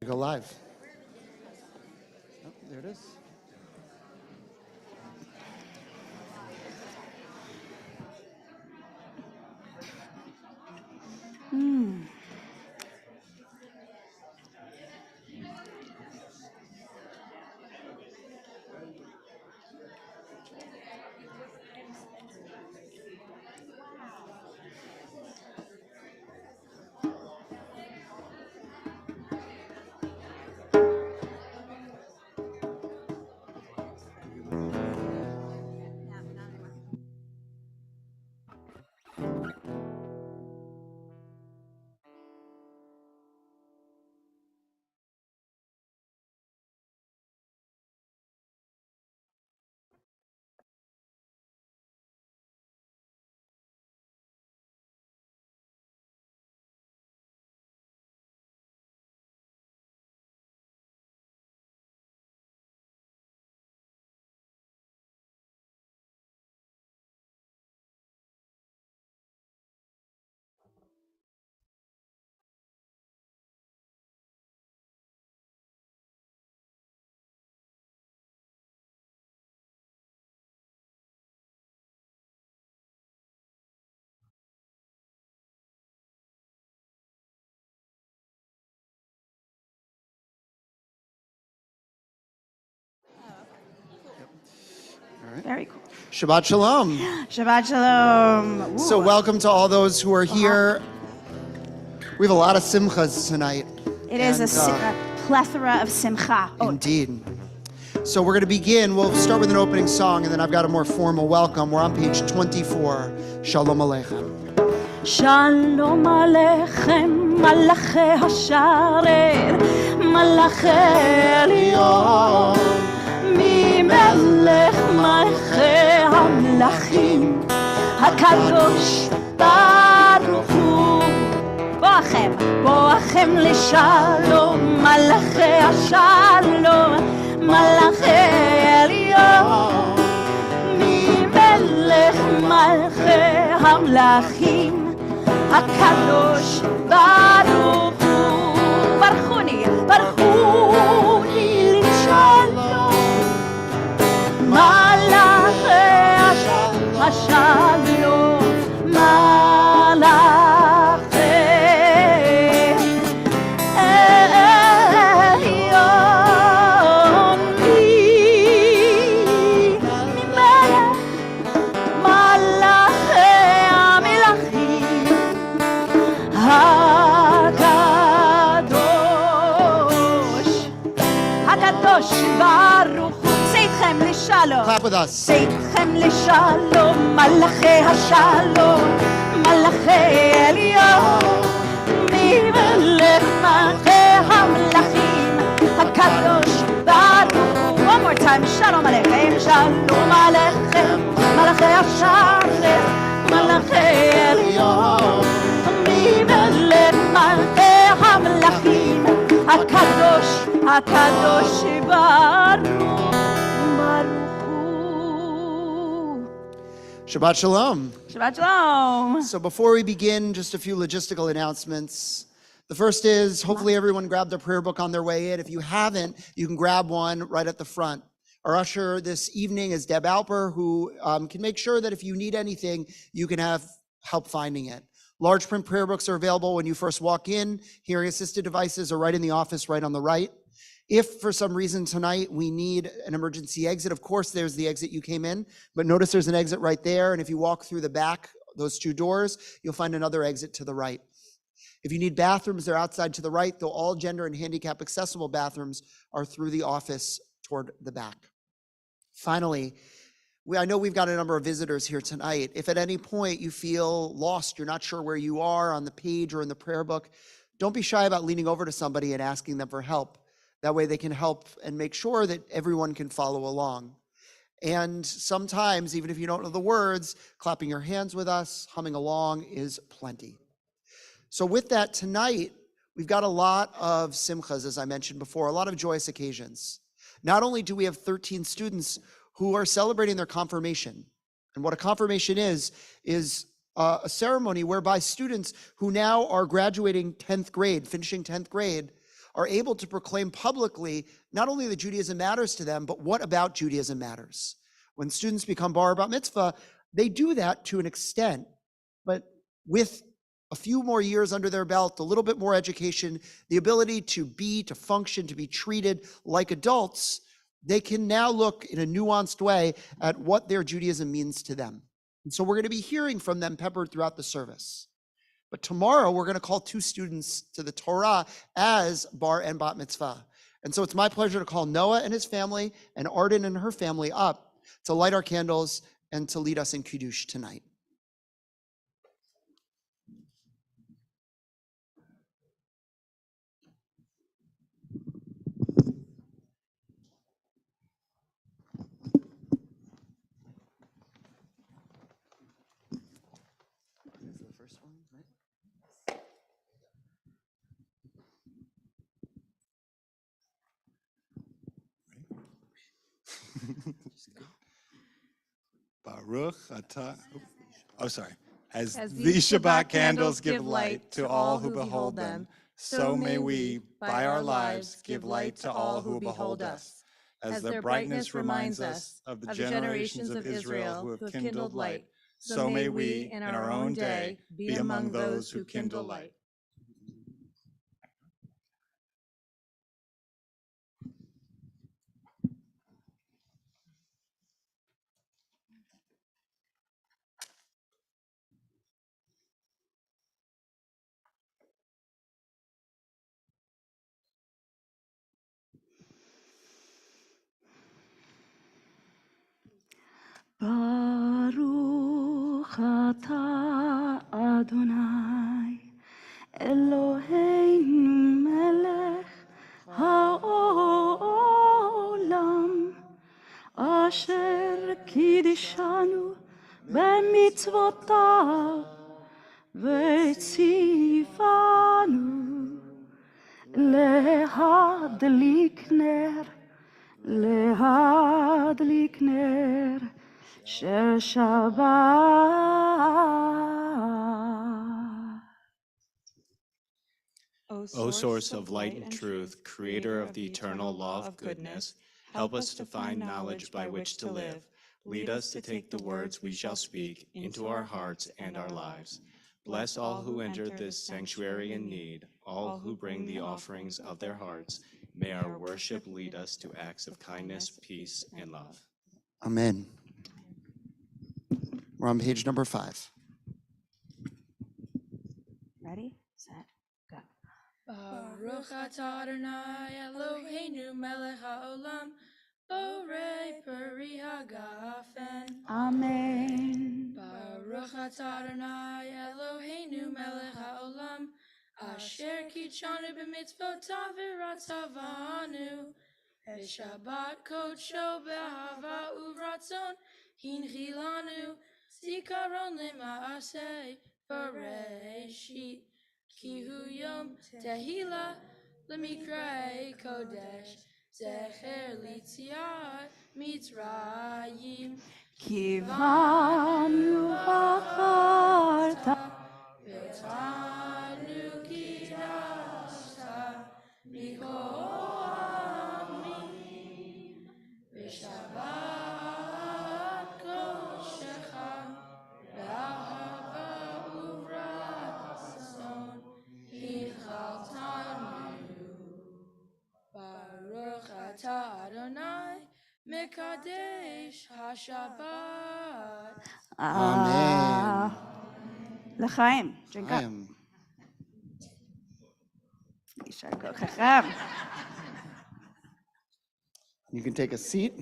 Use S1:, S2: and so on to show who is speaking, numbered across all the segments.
S1: Go live. Oh, there it is.
S2: Very cool.
S1: Shabbat Shalom.
S2: Shabbat Shalom. Ooh.
S1: So welcome to all those who are here. We have a lot of simchas tonight.
S2: It is a plethora of simcha.
S1: Indeed. So we're going to begin. We'll start with an opening song, and then I've got a more formal welcome. We're on page 24. Shalom Aleichem.
S2: Shalom Aleichem, Malachi Hasharet, Malachi Elyon, Melech Malchei Hamlachim, Hakadosh Baruch Hu. Boachem Lishalom, Malachei Hashalom, Malachei Elyon, Melech Malchei Hamlachim, Hakadosh Baruch Hu. Baruchuni Lishalom, Malachei Hashalom, Malachei Elyon, Malachei Hamlachim, Hakadosh Baruch Hu. Seitchem Lishalom.
S1: Clap with us.
S2: Seitchem Lishalom, Malachei Hashalom, Malachei Elyon, Melech Malchei Hamlachim, Hakadosh Baruch Hu. One more time. Shalom Aleichem, Shalom Aleichem, Malachei Hashalom, Malachei Elyon, Melech Malchei Hamlachim, Hakadosh Baruch Hu.
S1: Shabbat Shalom.
S2: Shabbat Shalom.
S1: So before we begin, just a few logistical announcements. The first is, hopefully everyone grabbed a prayer book on their way in. If you haven't, you can grab one right at the front. Our usher this evening is Deb Alper, who can make sure that if you need anything, you can have help finding it. Large print prayer books are available when you first walk in. Hearing assisted devices are right in the office, right on the right. If for some reason tonight we need an emergency exit, of course there's the exit you came in, but notice there's an exit right there. And if you walk through the back, those two doors, you'll find another exit to the right. If you need bathrooms, they're outside to the right, though all gender and handicap accessible bathrooms are through the office toward the back. Finally, I know we've got a number of visitors here tonight. If at any point you feel lost, you're not sure where you are on the page or in the prayer book, don't be shy about leaning over to somebody and asking them for help. That way they can help and make sure that everyone can follow along. And sometimes, even if you don't know the words, clapping your hands with us, humming along is plenty. So with that, tonight, we've got a lot of simchas, as I mentioned before, a lot of joyous occasions. Not only do we have 13 students who are celebrating their confirmation, and what a confirmation is a ceremony whereby students who now are graduating 10th grade, finishing 10th grade, are able to proclaim publicly not only that Judaism matters to them, but what about Judaism matters. When students become bar bat mitzvah, they do that to an extent, but with a few more years under their belt, a little bit more education, the ability to be, to function, to be treated like adults, they can now look in a nuanced way at what their Judaism means to them. And so we're going to be hearing from them peppered throughout the service. But tomorrow we're going to call 2 students to the Torah as bar and bat mitzvah. And so it's my pleasure to call Noah and his family and Arden and her family up to light our candles and to lead us in Kiddush tonight.
S3: Baruch atah. Oh, sorry. As these Shabbat candles give light to all who behold them, so may we, by our lives, give light to all who behold us. As their brightness reminds us of the generations of Israel who have kindled light, so may we, in our own day, be among those who kindle light.
S2: Baruch atah Adonai Eloheinu melech haolam asher kiddushanu b'mitzvotav v'tzivanu lehadlik ner Shel Shabbat.
S4: O source of light and truth, creator of the eternal law of goodness, help us to find knowledge by which to live. Lead us to take the words we shall speak into our hearts and our lives. Bless all who enter this sanctuary in need, all who bring the offerings of their hearts. May our worship lead us to acts of kindness, peace, and love.
S1: Amen. We're on page number 5.
S2: Ready, set, go.
S5: Baruch atah Adonai Eloheinu melech haolam borei peri hagafen.
S2: Amen.
S5: Baruch atah Adonai Eloheinu melech haolam asher kitshanu b'mitzvotav v'ratzavanu Shabbat kodsho b'ahava uvratzon hinchilanu zikaron lema'aseh bereshit ki hu yom tehila lemikra kodesh zecher litziat mitzrayim
S2: Kivanu acharta
S5: v'tanu kidashta b'kohamim v'shabbat kodeshecha v'ahava uvratzon hinchaltanu. Baruch atah Adonai mekadesh hashabbat.
S1: Amen.
S2: L'chaim, drink
S1: I
S2: up.
S1: am.
S2: Yishar kochechem.
S1: You can take a seat.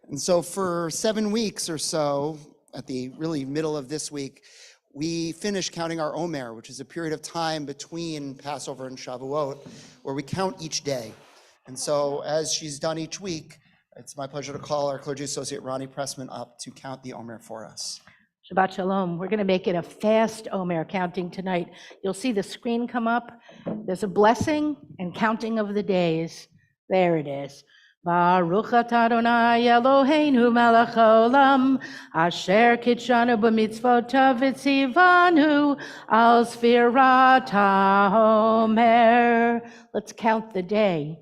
S1: And so for 7 weeks or so, at the really middle of this week, we finished counting our Omer, which is a period of time between Passover and Shavuot, where we count each day. And so as she's done each week, it's my pleasure to call our clergy associate, Ronnie Pressman, up to count the Omer for us.
S6: Shabbat Shalom. We're going to make it a fast Omer counting tonight. You'll see the screen come up. There's a blessing and counting of the days. There it is. Baruch atah Adonai Eloheinu melech haolam, asher kitshanu b'mitzvotav v'tzivanu al sfirat haomer. Let's count the day.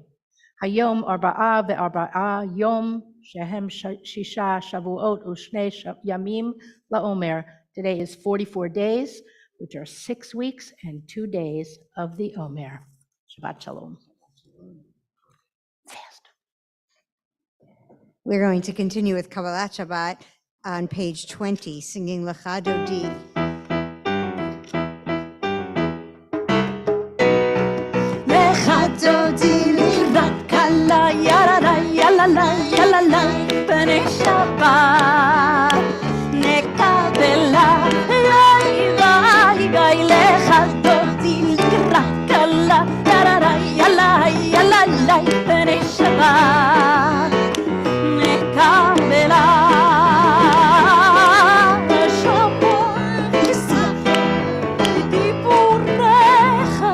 S6: Hayom arba'a ve'arba'a yom shehem shisha shavuot u'shnei yamim la'omer. Today is 44 days, which are 6 weeks and 2 days of the Omer. Shabbat shalom. Fast.
S7: We're going to continue with Kabbalat Shabbat on page 20, singing Lecha Dodi.
S2: Lecha dodi lirat kala yalala yalala yalala b'nei Shabbat nekabela yigai lecha dodi lirat kala yalala yalala yalala b'nei Shabbat nekabela shamor yisrael diburecha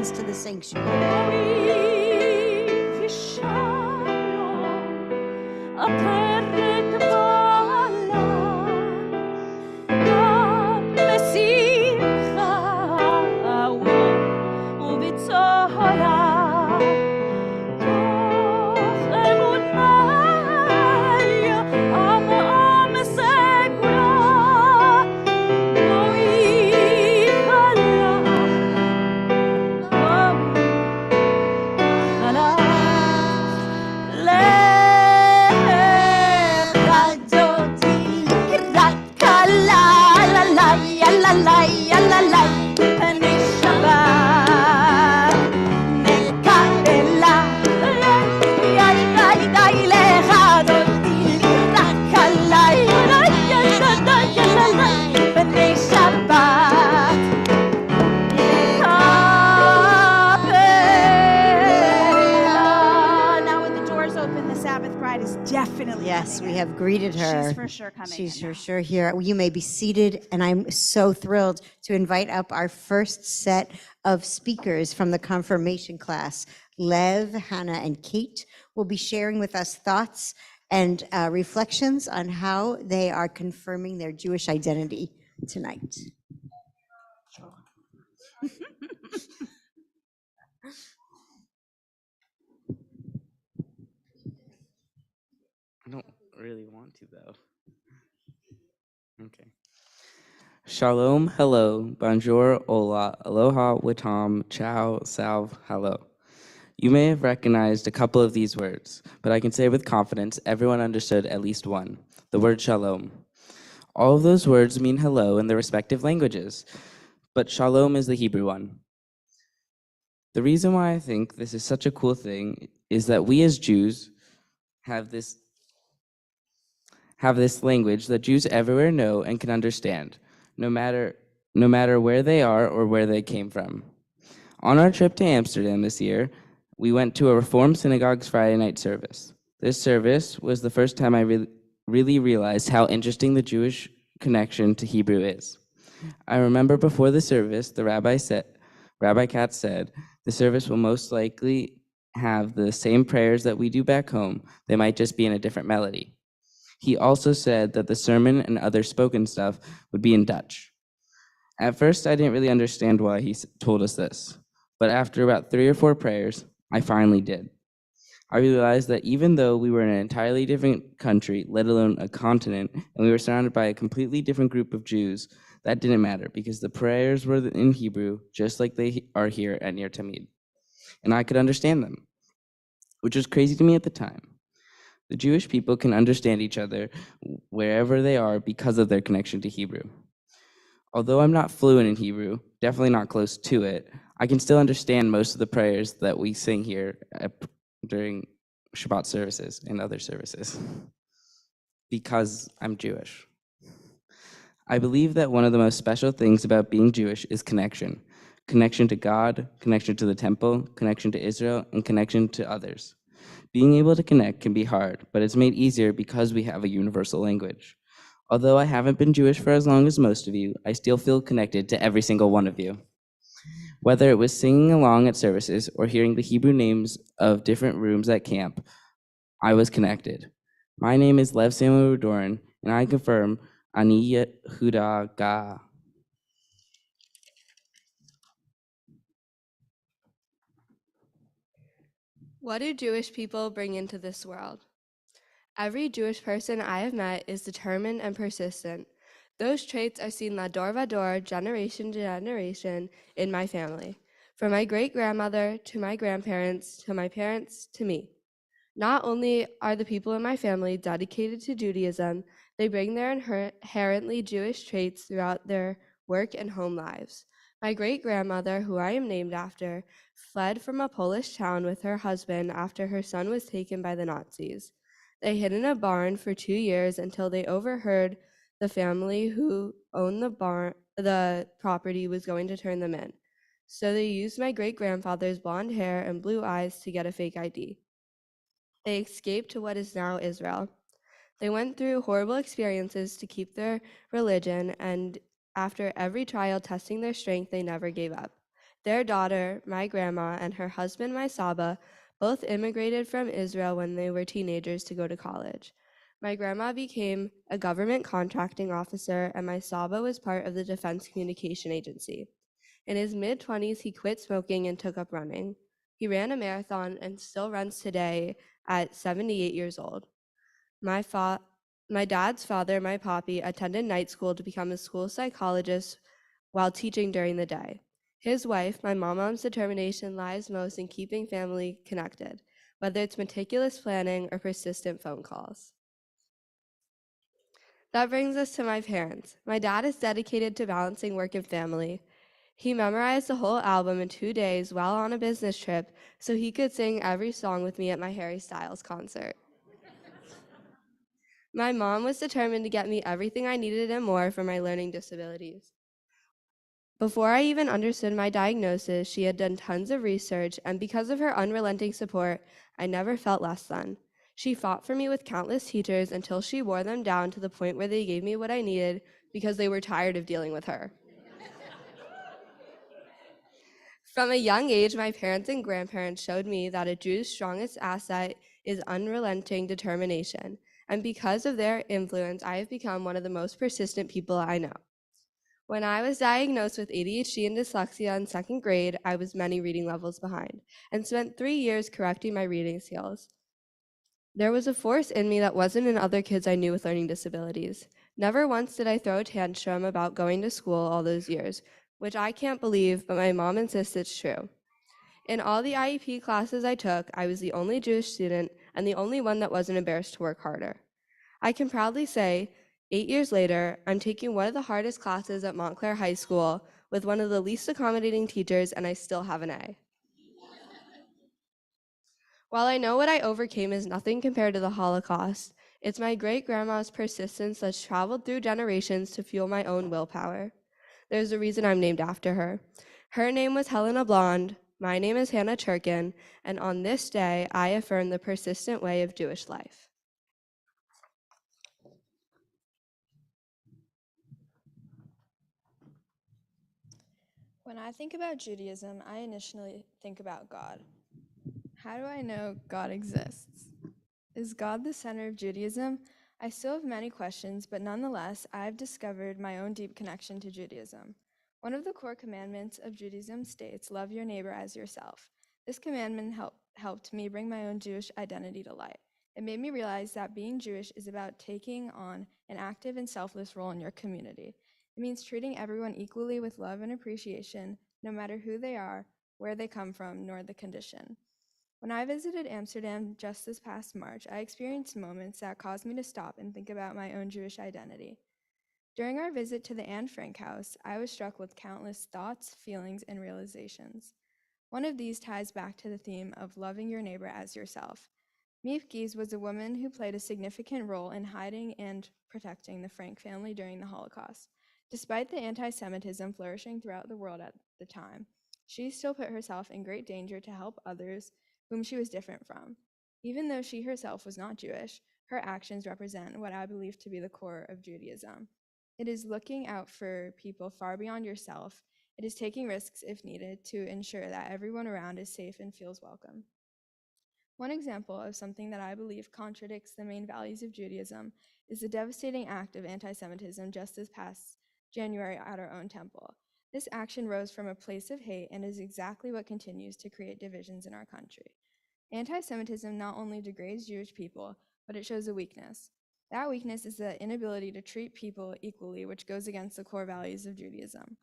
S7: To the sanctuary. Yes, we have greeted her.
S2: She's for sure coming.
S7: She's
S2: in
S7: for
S2: now.
S7: sure here. You may be seated, and I'm so thrilled to invite up our first set of speakers from the confirmation class. Lev, Hannah, and Kate will be sharing with us thoughts and reflections on how they are confirming their Jewish identity tonight.
S8: really want to, though. Okay. Shalom, hello, bonjour, hola, aloha, watam, ciao, salve, hello. You may have recognized a couple of these words, but I can say with confidence everyone understood at least one, the word shalom. All of those words mean hello in their respective languages, but shalom is the Hebrew one. The reason why I think this is such a cool thing is that we as Jews have this language that Jews everywhere know and can understand, no matter where they are or where they came from. On our trip to Amsterdam this year, we went to a Reformed synagogue's Friday night service. This service was the first time I really realized how interesting the Jewish connection to Hebrew is. I remember before the service, the Rabbi Katz said, the service will most likely have the same prayers that we do back home. They might just be in a different melody. He also said that the sermon and other spoken stuff would be in Dutch. At first, I didn't really understand why he told us this, but after about 3 or 4 prayers, I finally did. I realized that even though we were in an entirely different country, let alone a continent, and we were surrounded by a completely different group of Jews, that didn't matter because the prayers were in Hebrew, just like they are here at Ner Tamid. And I could understand them, which was crazy to me at the time. The Jewish people can understand each other wherever they are because of their connection to Hebrew. Although I'm not fluent in Hebrew, definitely not close to it, I can still understand most of the prayers that we sing here during Shabbat services and other services because I'm Jewish. I believe that one of the most special things about being Jewish is connection. Connection to God, connection to the temple, connection to Israel, and connection to others. Being able to connect can be hard, but it's made easier because we have a universal language. Although I haven't been Jewish for as long as most of you, I still feel connected to every single one of you. Whether it was singing along at services or hearing the Hebrew names of different rooms at camp, I was connected. My name is Lev Samuel Rudoran, and I confirm Ani Yehuda Ga.
S9: What do Jewish people bring into this world? Every Jewish person I have met is determined and persistent. Those traits are seen lador vador, generation to generation, in my family. From my great-grandmother to my grandparents to my parents to me. Not only are the people in my family dedicated to Judaism, they bring their inherently Jewish traits throughout their work and home lives. My great-grandmother, who I am named after, fled from a Polish town with her husband after her son was taken by the Nazis. They hid in a barn for 2 years until they overheard the family who owned the property was going to turn them in. So they used my great-grandfather's blonde hair and blue eyes to get a fake ID. They escaped to what is now Israel. They went through horrible experiences to keep their religion, and after every trial testing their strength, they never gave up. Their daughter, my grandma, and her husband, my Saba, both immigrated from Israel when they were teenagers to go to college. My grandma became a government contracting officer, and my Saba was part of the Defense Communication Agency. In his mid-20s, he quit smoking and took up running. He ran a marathon and still runs today at 78 years old. My dad's father, my papi, attended night school to become a school psychologist while teaching during the day. His wife, my mom's determination lies most in keeping family connected, whether it's meticulous planning or persistent phone calls. That brings us to my parents. My dad is dedicated to balancing work and family. He memorized the whole album in 2 days while on a business trip so he could sing every song with me at my Harry Styles concert. My mom was determined to get me everything I needed and more for my learning disabilities. Before I even understood my diagnosis, she had done tons of research, and because of her unrelenting support, I never felt less than. She fought for me with countless teachers until she wore them down to the point where they gave me what I needed because they were tired of dealing with her. From a young age, my parents and grandparents showed me that a Jew's strongest asset is unrelenting determination, and because of their influence, I have become one of the most persistent people I know. When I was diagnosed with ADHD and dyslexia in 2nd grade, I was many reading levels behind and spent 3 years correcting my reading skills. There was a force in me that wasn't in other kids I knew with learning disabilities. Never once did I throw a tantrum about going to school all those years, which I can't believe, but my mom insists it's true. In all the IEP classes I took, I was the only Jewish student and the only one that wasn't embarrassed to work harder. I can proudly say, 8 years later, I'm taking one of the hardest classes at Montclair High School with one of the least accommodating teachers, and I still have an A. While I know what I overcame is nothing compared to the Holocaust, it's my great-grandma's persistence that's traveled through generations to fuel my own willpower. There's a reason I'm named after her. Her name was Helena Blond, my name is Hannah Churkin, and on this day, I affirm the persistent way of Jewish life.
S10: When I think about Judaism, I initially think about God. How do I know God exists? Is God the center of Judaism? I still have many questions, but nonetheless, I've discovered my own deep connection to Judaism. One of the core commandments of Judaism states, love your neighbor as yourself. This commandment helped me bring my own Jewish identity to light. It made me realize that being Jewish is about taking on an active and selfless role in your community. It means treating everyone equally with love and appreciation, no matter who they are, where they come from, nor the condition. When I visited Amsterdam just this past March, I experienced moments that caused me to stop and think about my own Jewish identity. During our visit to the Anne Frank House, I was struck with countless thoughts, feelings, and realizations. One of these ties back to the theme of loving your neighbor as yourself. Mief Gies was a woman who played a significant role in hiding and protecting the Frank family during the Holocaust. Despite the anti-Semitism flourishing throughout the world at the time, she still put herself in great danger to help others whom she was different from. Even though she herself was not Jewish, her actions represent what I believe to be the core of Judaism. It is looking out for people far beyond yourself. It is taking risks if needed to ensure that everyone around is safe and feels welcome. One example of something that I believe contradicts the main values of Judaism is the devastating act of anti-Semitism just this past January at our own temple. This action rose from a place of hate and is exactly what continues to create divisions in our country. Anti-Semitism not only degrades Jewish people, but it shows a weakness. That weakness is the inability to treat people equally, which goes against the core values of Judaism.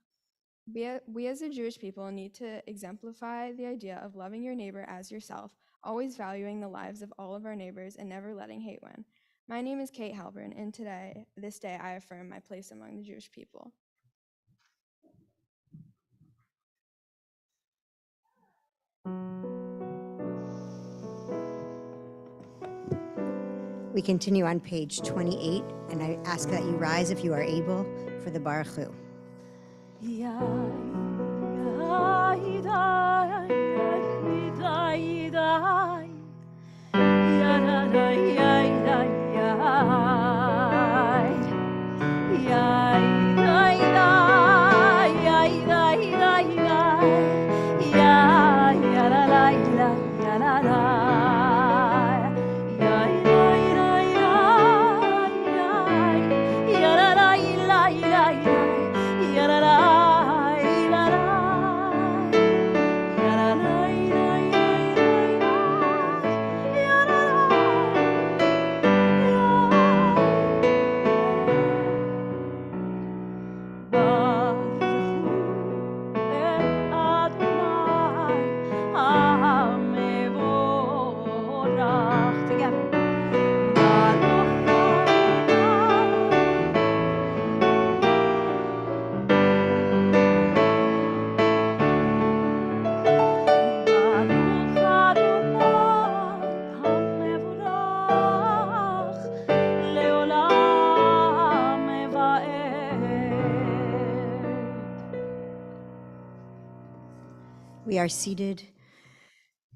S10: We as a Jewish people need to exemplify the idea of loving your neighbor as yourself, always valuing the lives of all of our neighbors and never letting hate win. My name is Kate Halpern, and this day, I affirm my place among the Jewish people.
S7: We continue on page 28, and I ask that you rise if you are able for the Baruch Hu. We are seated.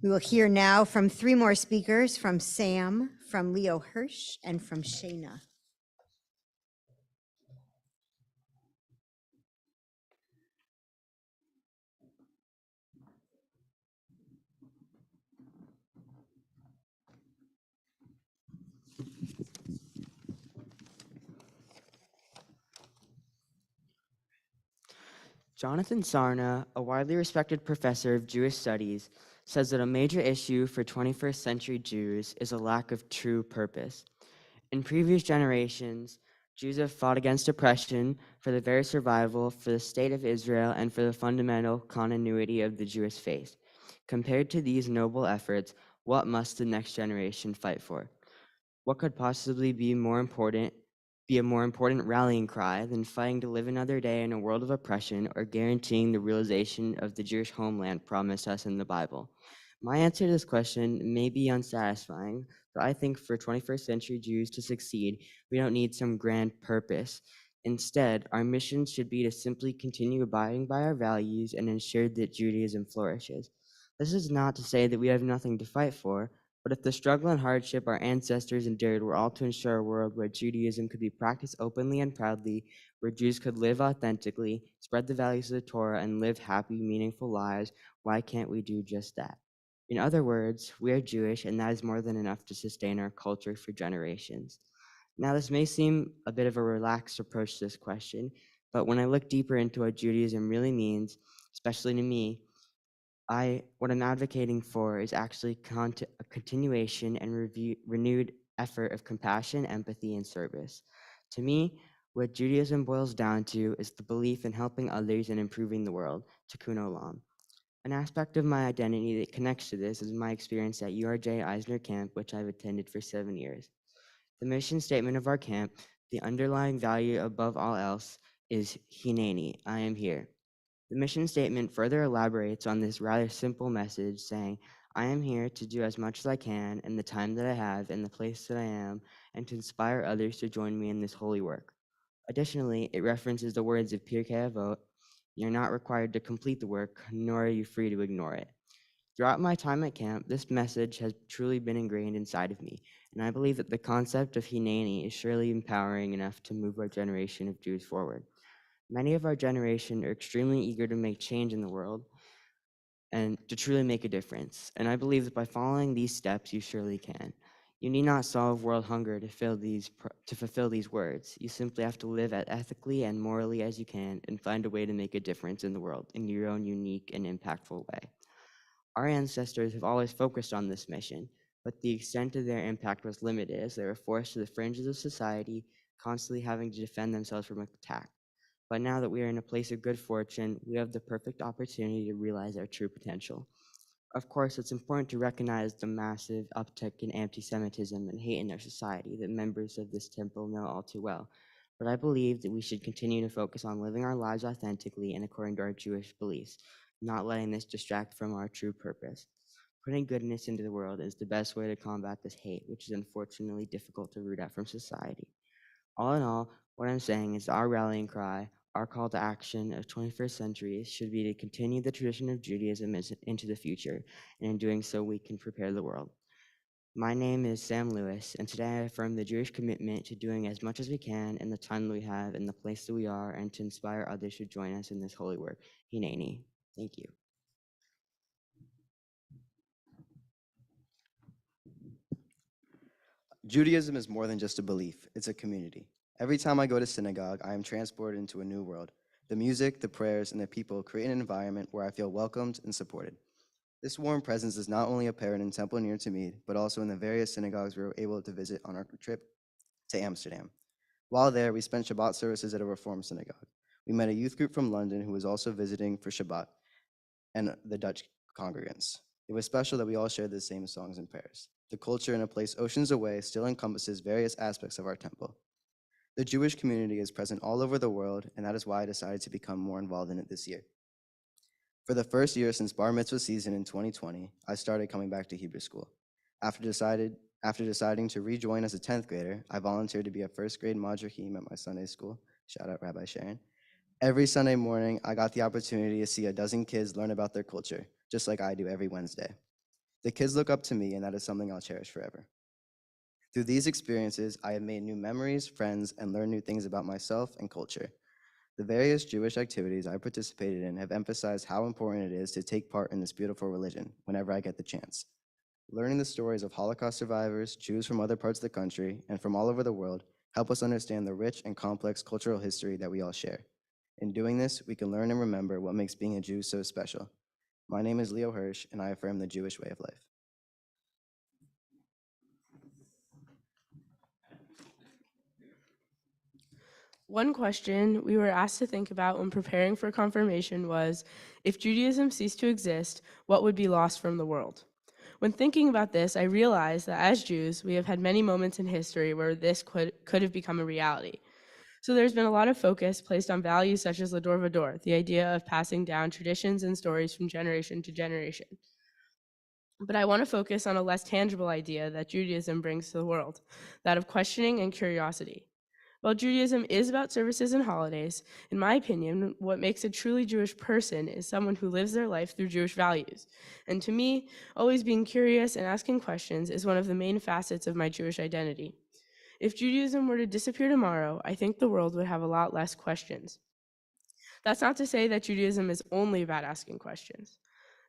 S7: We will hear now from three more speakers, from Sam, from Leo Hirsch, and from Shayna.
S11: Jonathan Sarna, a widely respected professor of Jewish studies, says that a major issue for 21st century Jews is a lack of true purpose. In previous generations, Jews have fought against oppression for the very survival, for the state of Israel, and for the fundamental continuity of the Jewish faith. Compared to these noble efforts, what must the next generation fight for? What could possibly be a more important rallying cry than fighting to live another day in a world of oppression or guaranteeing the realization of the Jewish homeland promised us in the Bible? My answer to this question may be unsatisfying, but I think for 21st century Jews to succeed, we don't need some grand purpose. Instead, our mission should be to simply continue abiding by our values and ensure that Judaism flourishes. This is not to say that we have nothing to fight for, but if the struggle and hardship our ancestors endured were all to ensure a world where Judaism could be practiced openly and proudly, where Jews could live authentically, spread the values of the Torah, and live happy, meaningful lives, why can't we do just that? In other words, we are Jewish, and that is more than enough to sustain our culture for generations. Now, this may seem a bit of a relaxed approach to this question, but when I look deeper into what Judaism really means, especially to me, what I'm advocating for is actually a continuation and renewed effort of compassion, empathy, and service. To me, what Judaism boils down to is the belief in helping others and improving the world, tikkun olam. An aspect of my identity that connects to this is my experience at URJ Eisner Camp, which I've attended for 7 years. The mission statement of our camp, the underlying value above all else, is Hineni, I am here. The mission statement further elaborates on this rather simple message, saying, I am here to do as much as I can in the time that I have, in the place that I am, and to inspire others to join me in this holy work. Additionally, it references the words of Pirkei Avot, you're not required to complete the work, nor are you free to ignore it. Throughout my time at camp, this message has truly been ingrained inside of me, and I believe that the concept of Hineni is surely empowering enough to move our generation of Jews forward. Many of our generation are extremely eager to make change in the world and to truly make a difference. And I believe that by following these steps, you surely can. You need not solve world hunger to fulfill these words. You simply have to live as ethically and morally as you can and find a way to make a difference in the world in your own unique and impactful way. Our ancestors have always focused on this mission, but the extent of their impact was limited as they were forced to the fringes of society, constantly having to defend themselves from attack. But now that we are in a place of good fortune, we have the perfect opportunity to realize our true potential. Of course, it's important to recognize the massive uptick in anti-Semitism and hate in our society that members of this temple know all too well. But I believe that we should continue to focus on living our lives authentically and according to our Jewish beliefs, not letting this distract from our true purpose. Putting goodness into the world is the best way to combat this hate, which is unfortunately difficult to root out from society. All in all, what I'm saying is our rallying cry, our call to action of 21st century should be to continue the tradition of Judaism into the future, and in doing so, we can prepare the world. My name is Sam Lewis, and today I affirm the Jewish commitment to doing as much as we can in the time that we have, in the place that we are, and to inspire others to join us in this holy work. Hineni. Thank you.
S12: Judaism is more than just a belief, it's a community. Every time I go to synagogue, I am transported into a new world. The music, the prayers, and the people create an environment where I feel welcomed and supported. This warm presence is not only apparent in temple near to me, but also in the various synagogues we were able to visit on our trip to Amsterdam. While there, we spent Shabbat services at a Reform synagogue. We met a youth group from London who was also visiting for Shabbat, and the Dutch congregants. It was special that we all shared the same songs and prayers. The culture in a place oceans away still encompasses various aspects of our temple. The Jewish community is present all over the world, and that is why I decided to become more involved in it this year. For the first year since Bar Mitzvah season in 2020, I started coming back to Hebrew school. After deciding to rejoin as a 10th grader, I volunteered to be a first grade Madrachim at my Sunday school. Shout out Rabbi Sharon. Every Sunday morning, I got the opportunity to see a dozen kids learn about their culture, just like I do every Wednesday. The kids look up to me, and that is something I'll cherish forever. Through these experiences, I have made new memories, friends, and learned new things about myself and culture. The various Jewish activities I participated in have emphasized how important it is to take part in this beautiful religion whenever I get the chance. Learning the stories of Holocaust survivors, Jews from other parts of the country, and from all over the world help us understand the rich and complex cultural history that we all share. In doing this, we can learn and remember what makes being a Jew so special. My name is Leo Hirsch, and I affirm the Jewish way of life.
S13: One question we were asked to think about when preparing for confirmation was, if Judaism ceased to exist, what would be lost from the world? When thinking about this, I realized that as Jews, we have had many moments in history where this could have become a reality. So there's been a lot of focus placed on values such as Lador Vador, the idea of passing down traditions and stories from generation to generation. But I want to focus on a less tangible idea that Judaism brings to the world, that of questioning and curiosity. While Judaism is about services and holidays, in my opinion, what makes a truly Jewish person is someone who lives their life through Jewish values. And to me, always being curious and asking questions is one of the main facets of my Jewish identity. If Judaism were to disappear tomorrow, I think the world would have a lot less questions. That's not to say that Judaism is only about asking questions.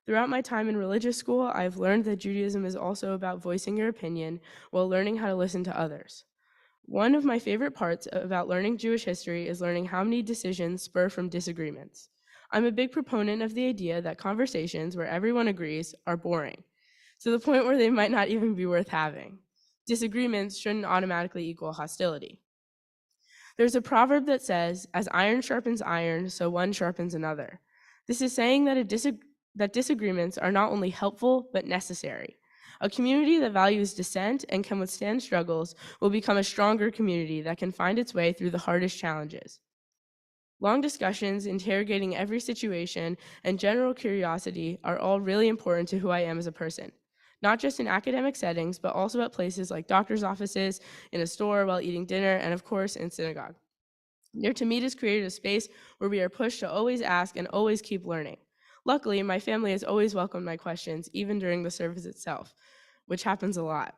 S13: Throughout my time in religious school, I've learned that Judaism is also about voicing your opinion while learning how to listen to others. One of my favorite parts about learning Jewish history is learning how many decisions spur from disagreements. I'm a big proponent of the idea that conversations where everyone agrees are boring, to the point where they might not even be worth having. Disagreements shouldn't automatically equal hostility. There's a proverb that says, as iron sharpens iron, so one sharpens another. This is saying that disagreements are not only helpful, but necessary. A community that values dissent and can withstand struggles will become a stronger community that can find its way through the hardest challenges. Long discussions, interrogating every situation, and general curiosity are all really important to who I am as a person. Not just in academic settings, but also at places like doctor's offices, in a store while eating dinner, and of course, in synagogue. Near to Meet has created a space where we are pushed to always ask and always keep learning. Luckily, my family has always welcomed my questions, even during the service itself, which happens a lot.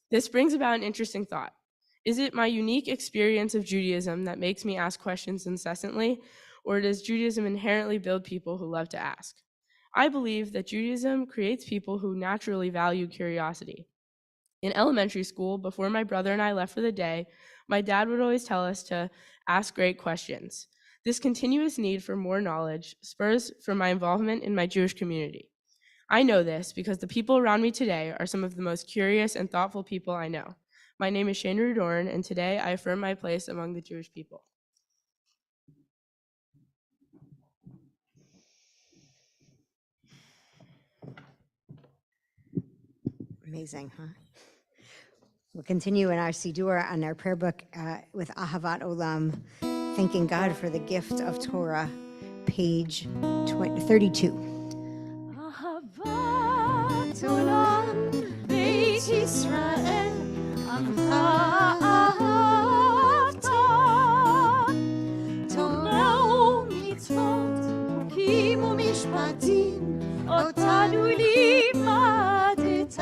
S13: This brings about an interesting thought. Is it my unique experience of Judaism that makes me ask questions incessantly, or does Judaism inherently build people who love to ask? I believe that Judaism creates people who naturally value curiosity. In elementary school, before my brother and I left for the day, my dad would always tell us to ask great questions. This continuous need for more knowledge spurs from my involvement in my Jewish community. I know this because the people around me today are some of the most curious and thoughtful people I know. My name is Shane Rudorn, and today I affirm my place among the Jewish people.
S7: Amazing, huh? We'll continue in our Siddur on our prayer book with Ahavat Olam, thanking God for the gift of Torah, page 32.
S2: אהבת עולם בית ישראל, עמך אהבת. תורה ומצוות, חוקים ומשפטים, אותנו לימדת.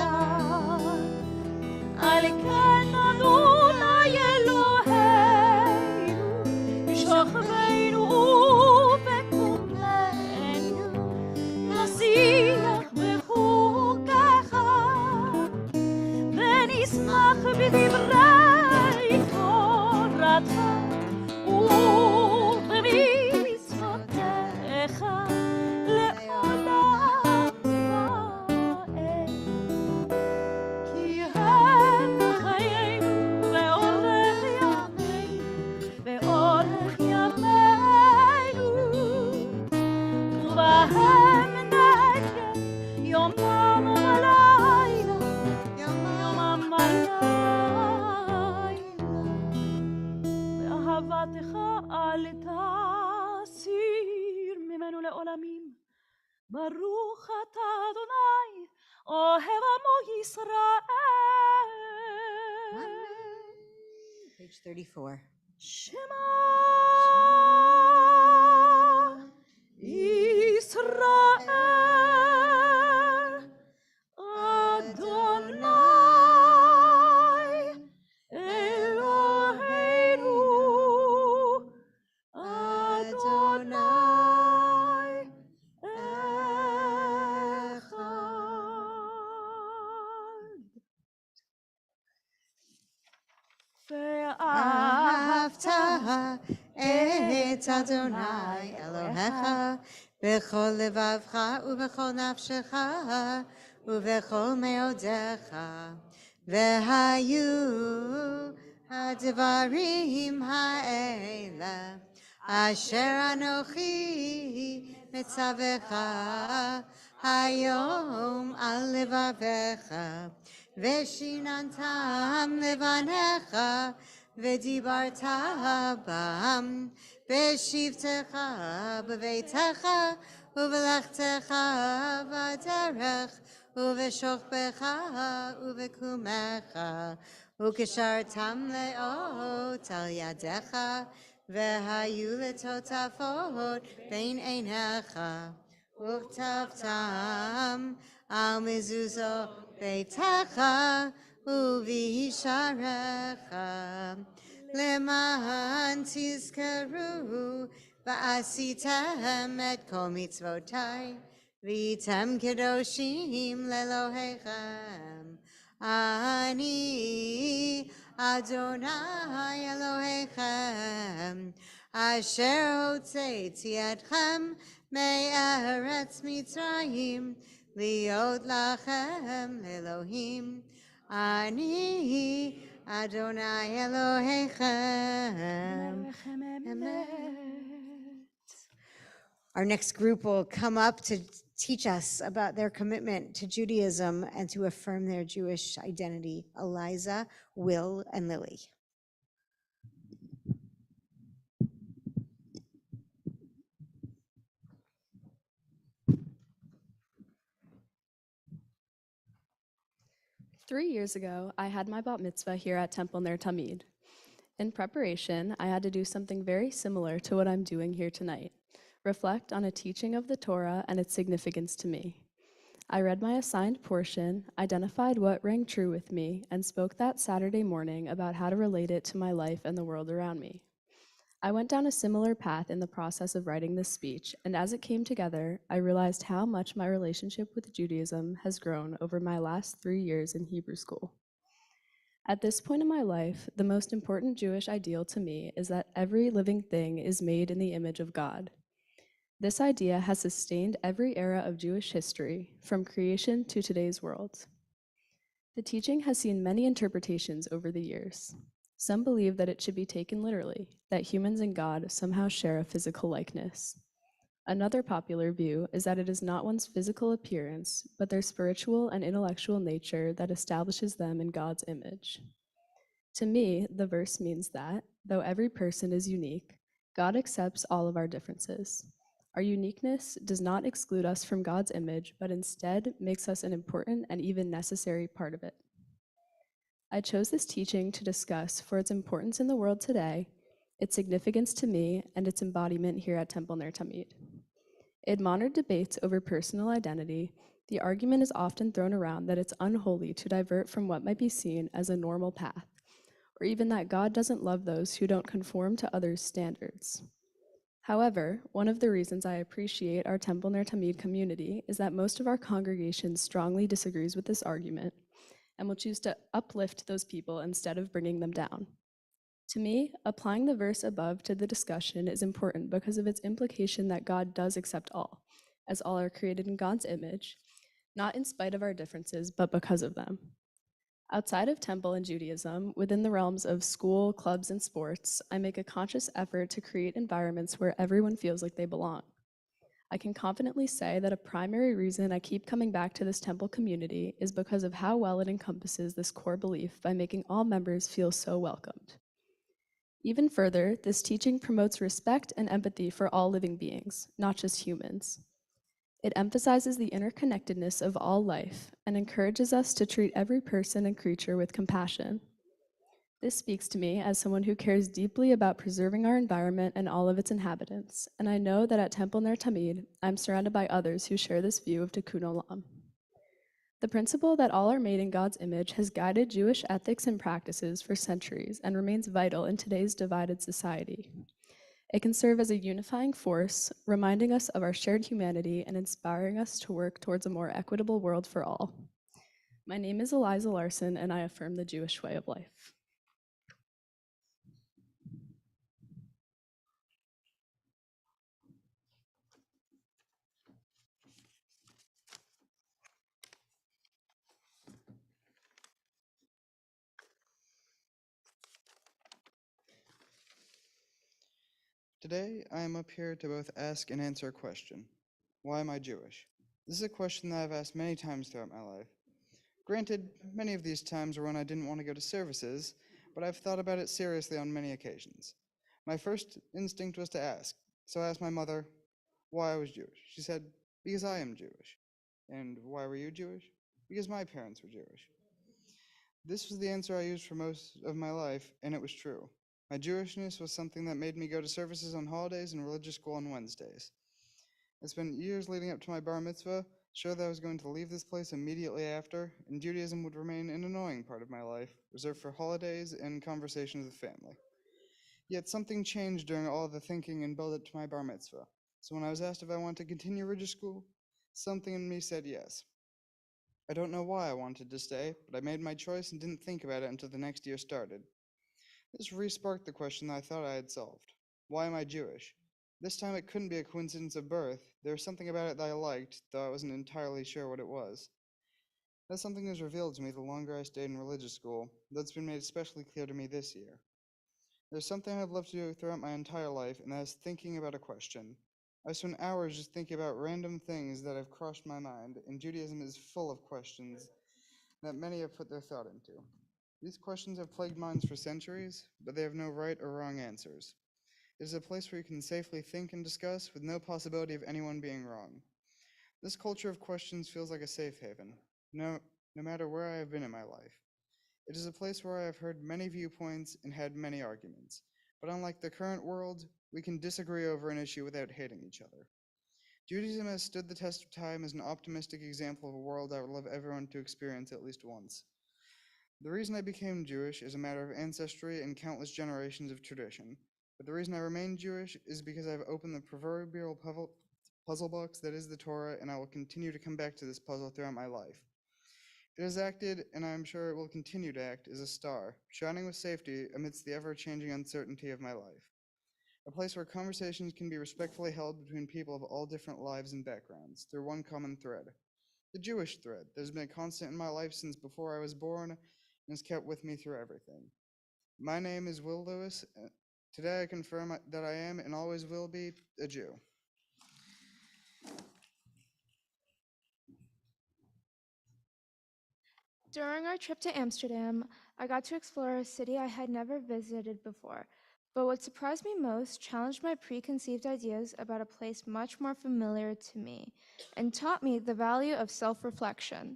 S2: על כן אדוני אלוהינו, שוכבנו ובקומנו, נשיח בחוקיך, ונשמח בדברי תורתך, ובמצוותיך לעולם ועד. כי הם חיינו ואורך ימינו, ואורך ימינו, ובהם נגן יומם ולילה, יומם ולילה. ואהבתך אל תסיר ממנו לעולמים. ברוך אתה אדוני, אוהב עמו ישראל.
S7: Page 34.
S2: שמע ישראל, אדוני אלוהינו, אדוני אחד.
S7: ואהבת את אדוני אלוהיך בכל לבבך ובכל נפשך ובכל מאודיך. והיו הדברים האלה אשר אנוכי מצווך היום על לבביך, ושיננתם לבניך, ודיברת בם בשבתך בביתך ובלכתך בדרך ובשוכבך ובקומך, וקשרתם לאות על ידיך, והיו לטוטפות בין עיניך, וכתבתם על מזוזות ביתך ובישעריך, למען תזכרו ועשיתם את כל מצוותיי, והייתם קדושים לאלוהיכם. אני אדוני אלוהיכם, אשר הוצאתי אתכם מארץ מצרים, להיות לכם לאלוהים. אני אדוני אלוהיכם. Our next group will come up to teach us about their commitment to Judaism and to affirm their Jewish identity. Eliza, Will, and Lily.
S9: Three years ago, I had my bat mitzvah here at Temple Ner Tamid. In preparation, I had to do something very similar to what I'm doing here tonight, reflect on a teaching of the Torah and its significance to me. I read my assigned portion, identified what rang true with me, and spoke that Saturday morning about how to relate it to my life and the world around me. I went down a similar path in the process of writing this speech, and as it came together, I realized how much my relationship with Judaism has grown over my last 3 years in Hebrew school. At this point in my life, the most important Jewish ideal to me is that every living thing is made in the image of God. This idea has sustained every era of Jewish history, from creation to today's world. The teaching has seen many interpretations over the years. Some believe that it should be taken literally, that humans and God somehow share a physical likeness. Another popular view is that it is not one's physical appearance, but their spiritual and intellectual nature that establishes them in God's image. To me, the verse means that, though every person is unique, God accepts all of our differences. Our uniqueness does not exclude us from God's image, but instead makes us an important and even necessary part of it. I chose this teaching to discuss for its importance in the world today, its significance to me, and its embodiment here at Temple Ner Tamid. In modern debates over personal identity, the argument is often thrown around that it's unholy to divert from what might be seen as a normal path, or even that God doesn't love those who don't conform to others' standards. However, one of the reasons I appreciate our Temple Ner Tamid community is that most of our congregation strongly disagrees with this argument and will choose to uplift those people instead of bringing them down. To me, applying the verse above to the discussion is important because of its implication that God does accept all, as all are created in God's image, not in spite of our differences, but because of them. Outside of temple and Judaism, within the realms of school, clubs, and sports, I make a conscious effort to create environments where everyone feels like they belong. I can confidently say that a primary reason I keep coming back to this temple community is because of how well it encompasses this core belief by making all members feel so welcomed. Even further, this teaching promotes respect and empathy for all living beings, not just humans. It emphasizes the interconnectedness of all life and encourages us to treat every person and creature with compassion. This speaks to me as someone who cares deeply about preserving our environment and all of its inhabitants, and I know that at Temple Ner Tamid, I'm surrounded by others who share this view of Tikkun Olam. The principle that all are made in God's image has guided Jewish ethics and practices for centuries and remains vital in today's divided society. It can serve as a unifying force, reminding us of our shared humanity and inspiring us to work towards a more equitable world for all. My name is Eliza Larson, and I affirm the Jewish way of life.
S14: Today, I am up here to both ask and answer a question. Why am I Jewish? This is a question that I've asked many times throughout my life. Granted, many of these times were when I didn't want to go to services, but I've thought about it seriously on many occasions. My first instinct was to ask, so I asked my mother why I was Jewish. She said, because I am Jewish. And why were you Jewish? Because my parents were Jewish. This was the answer I used for most of my life, and it was true. My Jewishness was something that made me go to services on holidays and religious school on Wednesdays. I spent years leading up to my bar mitzvah, sure that I was going to leave this place immediately after, and Judaism would remain an annoying part of my life, reserved for holidays and conversations with family. Yet something changed during all the thinking and build up to my bar mitzvah. So when I was asked if I wanted to continue religious school, something in me said yes. I don't know why I wanted to stay, but I made my choice and didn't think about it until the next year started. This re-sparked the question that I thought I had solved. Why am I Jewish? This time it couldn't be a coincidence of birth. There was something about it that I liked, though I wasn't entirely sure what it was. That something was revealed to me the longer I stayed in religious school, though it's been made especially clear to me this year. There's something I've loved to do throughout my entire life, and that is thinking about a question. I spend hours just thinking about random things that have crossed my mind, and Judaism is full of questions that many have put their thought into. These questions have plagued minds for centuries, but they have no right or wrong answers. It is a place where you can safely think and discuss with no possibility of anyone being wrong. This culture of questions feels like a safe haven, no matter where I have been in my life. It is a place where I have heard many viewpoints and had many arguments, but unlike the current world, we can disagree over an issue without hating each other. Judaism has stood the test of time as an optimistic example of a world I would love everyone to experience at least once. The reason I became Jewish is a matter of ancestry and countless generations of tradition, but the reason I remain Jewish is because I've opened the proverbial puzzle box that is the Torah, and I will continue to come back to this puzzle throughout my life. It has acted, and I am sure it will continue to act, as a star, shining with safety amidst the ever-changing uncertainty of my life. A place where conversations can be respectfully held between people of all different lives and backgrounds, through one common thread. The Jewish thread that has been a constant in my life since before I was born and has kept with me through everything. My name is Will Lewis. Today I confirm that I am and always will be a Jew.
S15: During our trip to Amsterdam, I got to explore a city I had never visited before. But what surprised me most challenged my preconceived ideas about a place much more familiar to me and taught me the value of self-reflection.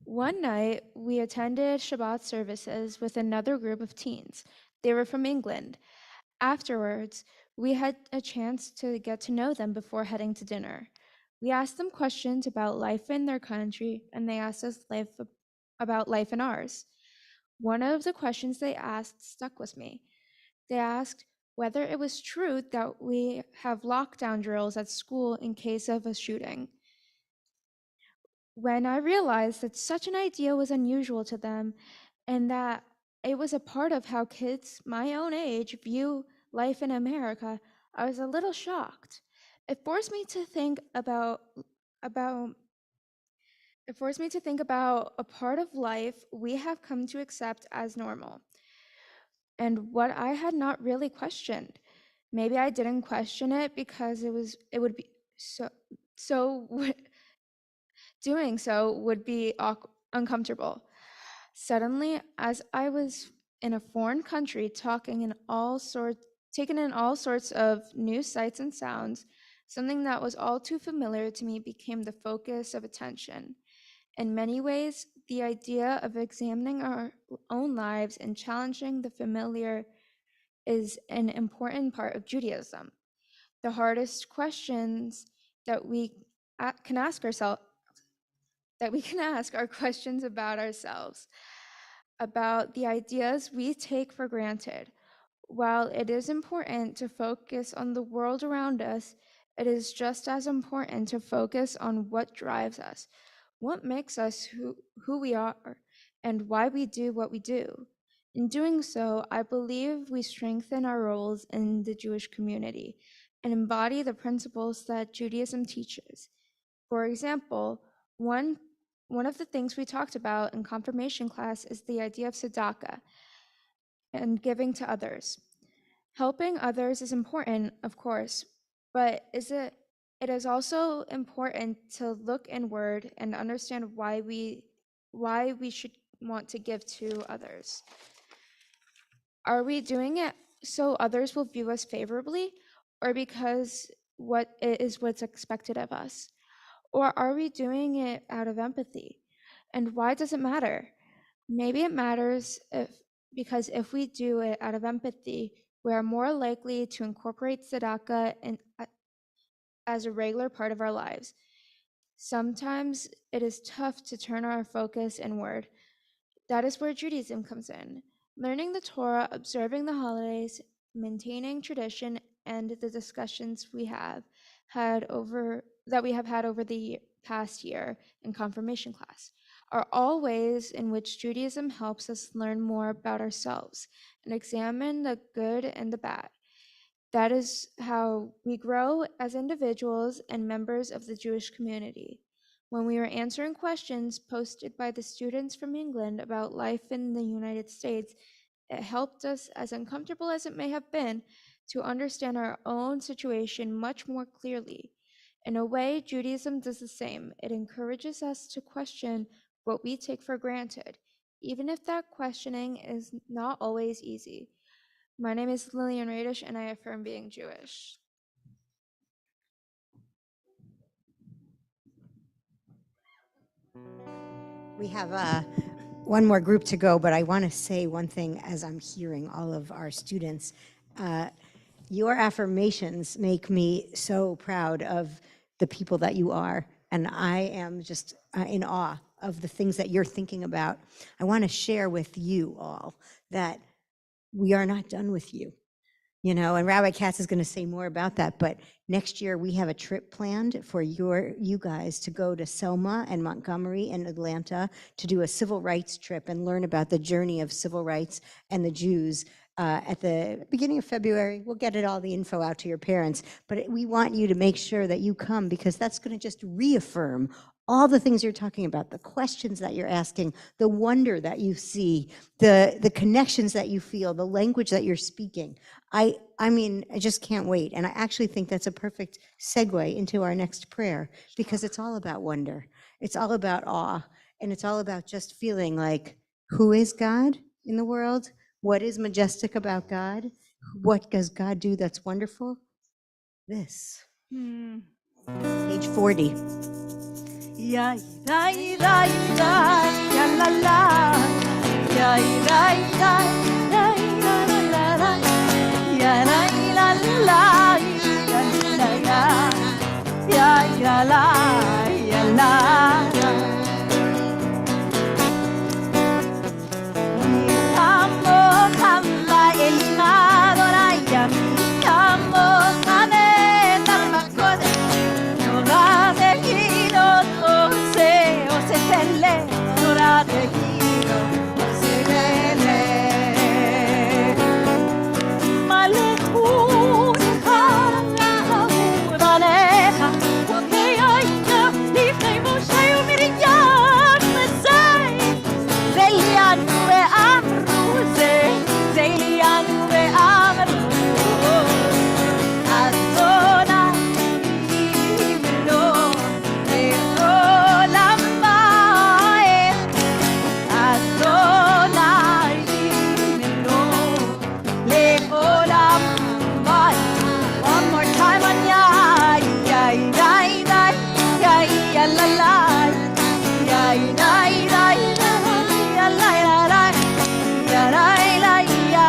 S15: One night, we attended Shabbat services with another group of teens. They were from England. Afterwards, we had a chance to get to know them before heading to dinner. We asked them questions about life in their country, and they asked us about life in ours. One of the questions they asked stuck with me. They asked whether it was true that we have lockdown drills at school in case of a shooting. When I realized that such an idea was unusual to them and that it was a part of how kids my own age view life in America, I was a little shocked. It forced me to think about a part of life we have come to accept as normal and what I had not really questioned. Maybe I didn't question it because it would be doing so would be uncomfortable. Suddenly, as I was in a foreign country taking in all sorts of new sights and sounds, something that was all too familiar to me became the focus of attention. In many ways, the idea of examining our own lives and challenging the familiar is an important part of Judaism. The hardest questions that we can ask are questions about ourselves, about the ideas we take for granted. While it is important to focus on the world around us, it is just as important to focus on what drives us, what makes us who we are, and why we do what we do. In doing so, I believe we strengthen our roles in the Jewish community and embody the principles that Judaism teaches. For example, one of the things we talked about in confirmation class is the idea of tzedakah and giving to others. Helping others is important, of course, but it is also important to look inward and understand why we should want to give to others. Are we doing it so others will view us favorably, or because what's expected of us? Or are we doing it out of empathy? And why does it matter? Maybe it matters because if we do it out of empathy, we are more likely to incorporate tzedakah as a regular part of our lives. Sometimes it is tough to turn our focus inward. That is where Judaism comes in. Learning the Torah, observing the holidays, maintaining tradition, and the discussions we have had over the past year in confirmation class are all ways in which Judaism helps us learn more about ourselves and examine the good and the bad. That is how we grow as individuals and members of the Jewish community. When we were answering questions posted by the students from England about life in the United States, it helped us, as uncomfortable as it may have been, to understand our own situation much more clearly. In a way, Judaism does the same. It encourages us to question what we take for granted, even if that questioning is not always easy. My name is Lillian Radish, and I affirm being Jewish.
S7: We have one more group to go, but I want to say one thing as I'm hearing all of our students. Your affirmations make me so proud of the people that you are, and I am just in awe of the things that you're thinking about. I want to share with you all that we are not done with you. You know, and Rabbi Katz is going to say more about that, but next year we have a trip planned for you guys to go to Selma and Montgomery and Atlanta to do a civil rights trip and learn about the journey of civil rights and the Jews at the beginning of February. We'll get all the info out to your parents, but we want you to make sure that you come because that's going to just reaffirm all the things you're talking about, the questions that you're asking, the wonder that you see, the connections that you feel, the language that you're speaking. I mean, I just can't wait. And I actually think that's a perfect segue into our next prayer because it's all about wonder. It's all about awe. And it's all about just feeling like, who is God in the world? What is majestic about God? What does God do that's wonderful? This. Page 40.
S2: Ya ira ira ira ya la la ya ira ira ya ira la la ya la la la ya la la ya ira la ya la amo kamba elina doraya amo kane talmakode yoga de giro se o se telle yoga de giro se telle male tu khana udaleha okay ya ni femo shayo miriya mesai zelian we amruze zelian we amru azona imelo one more time on ya ya ya ya ya ya la la ya ya ya ya la la la ya la la ya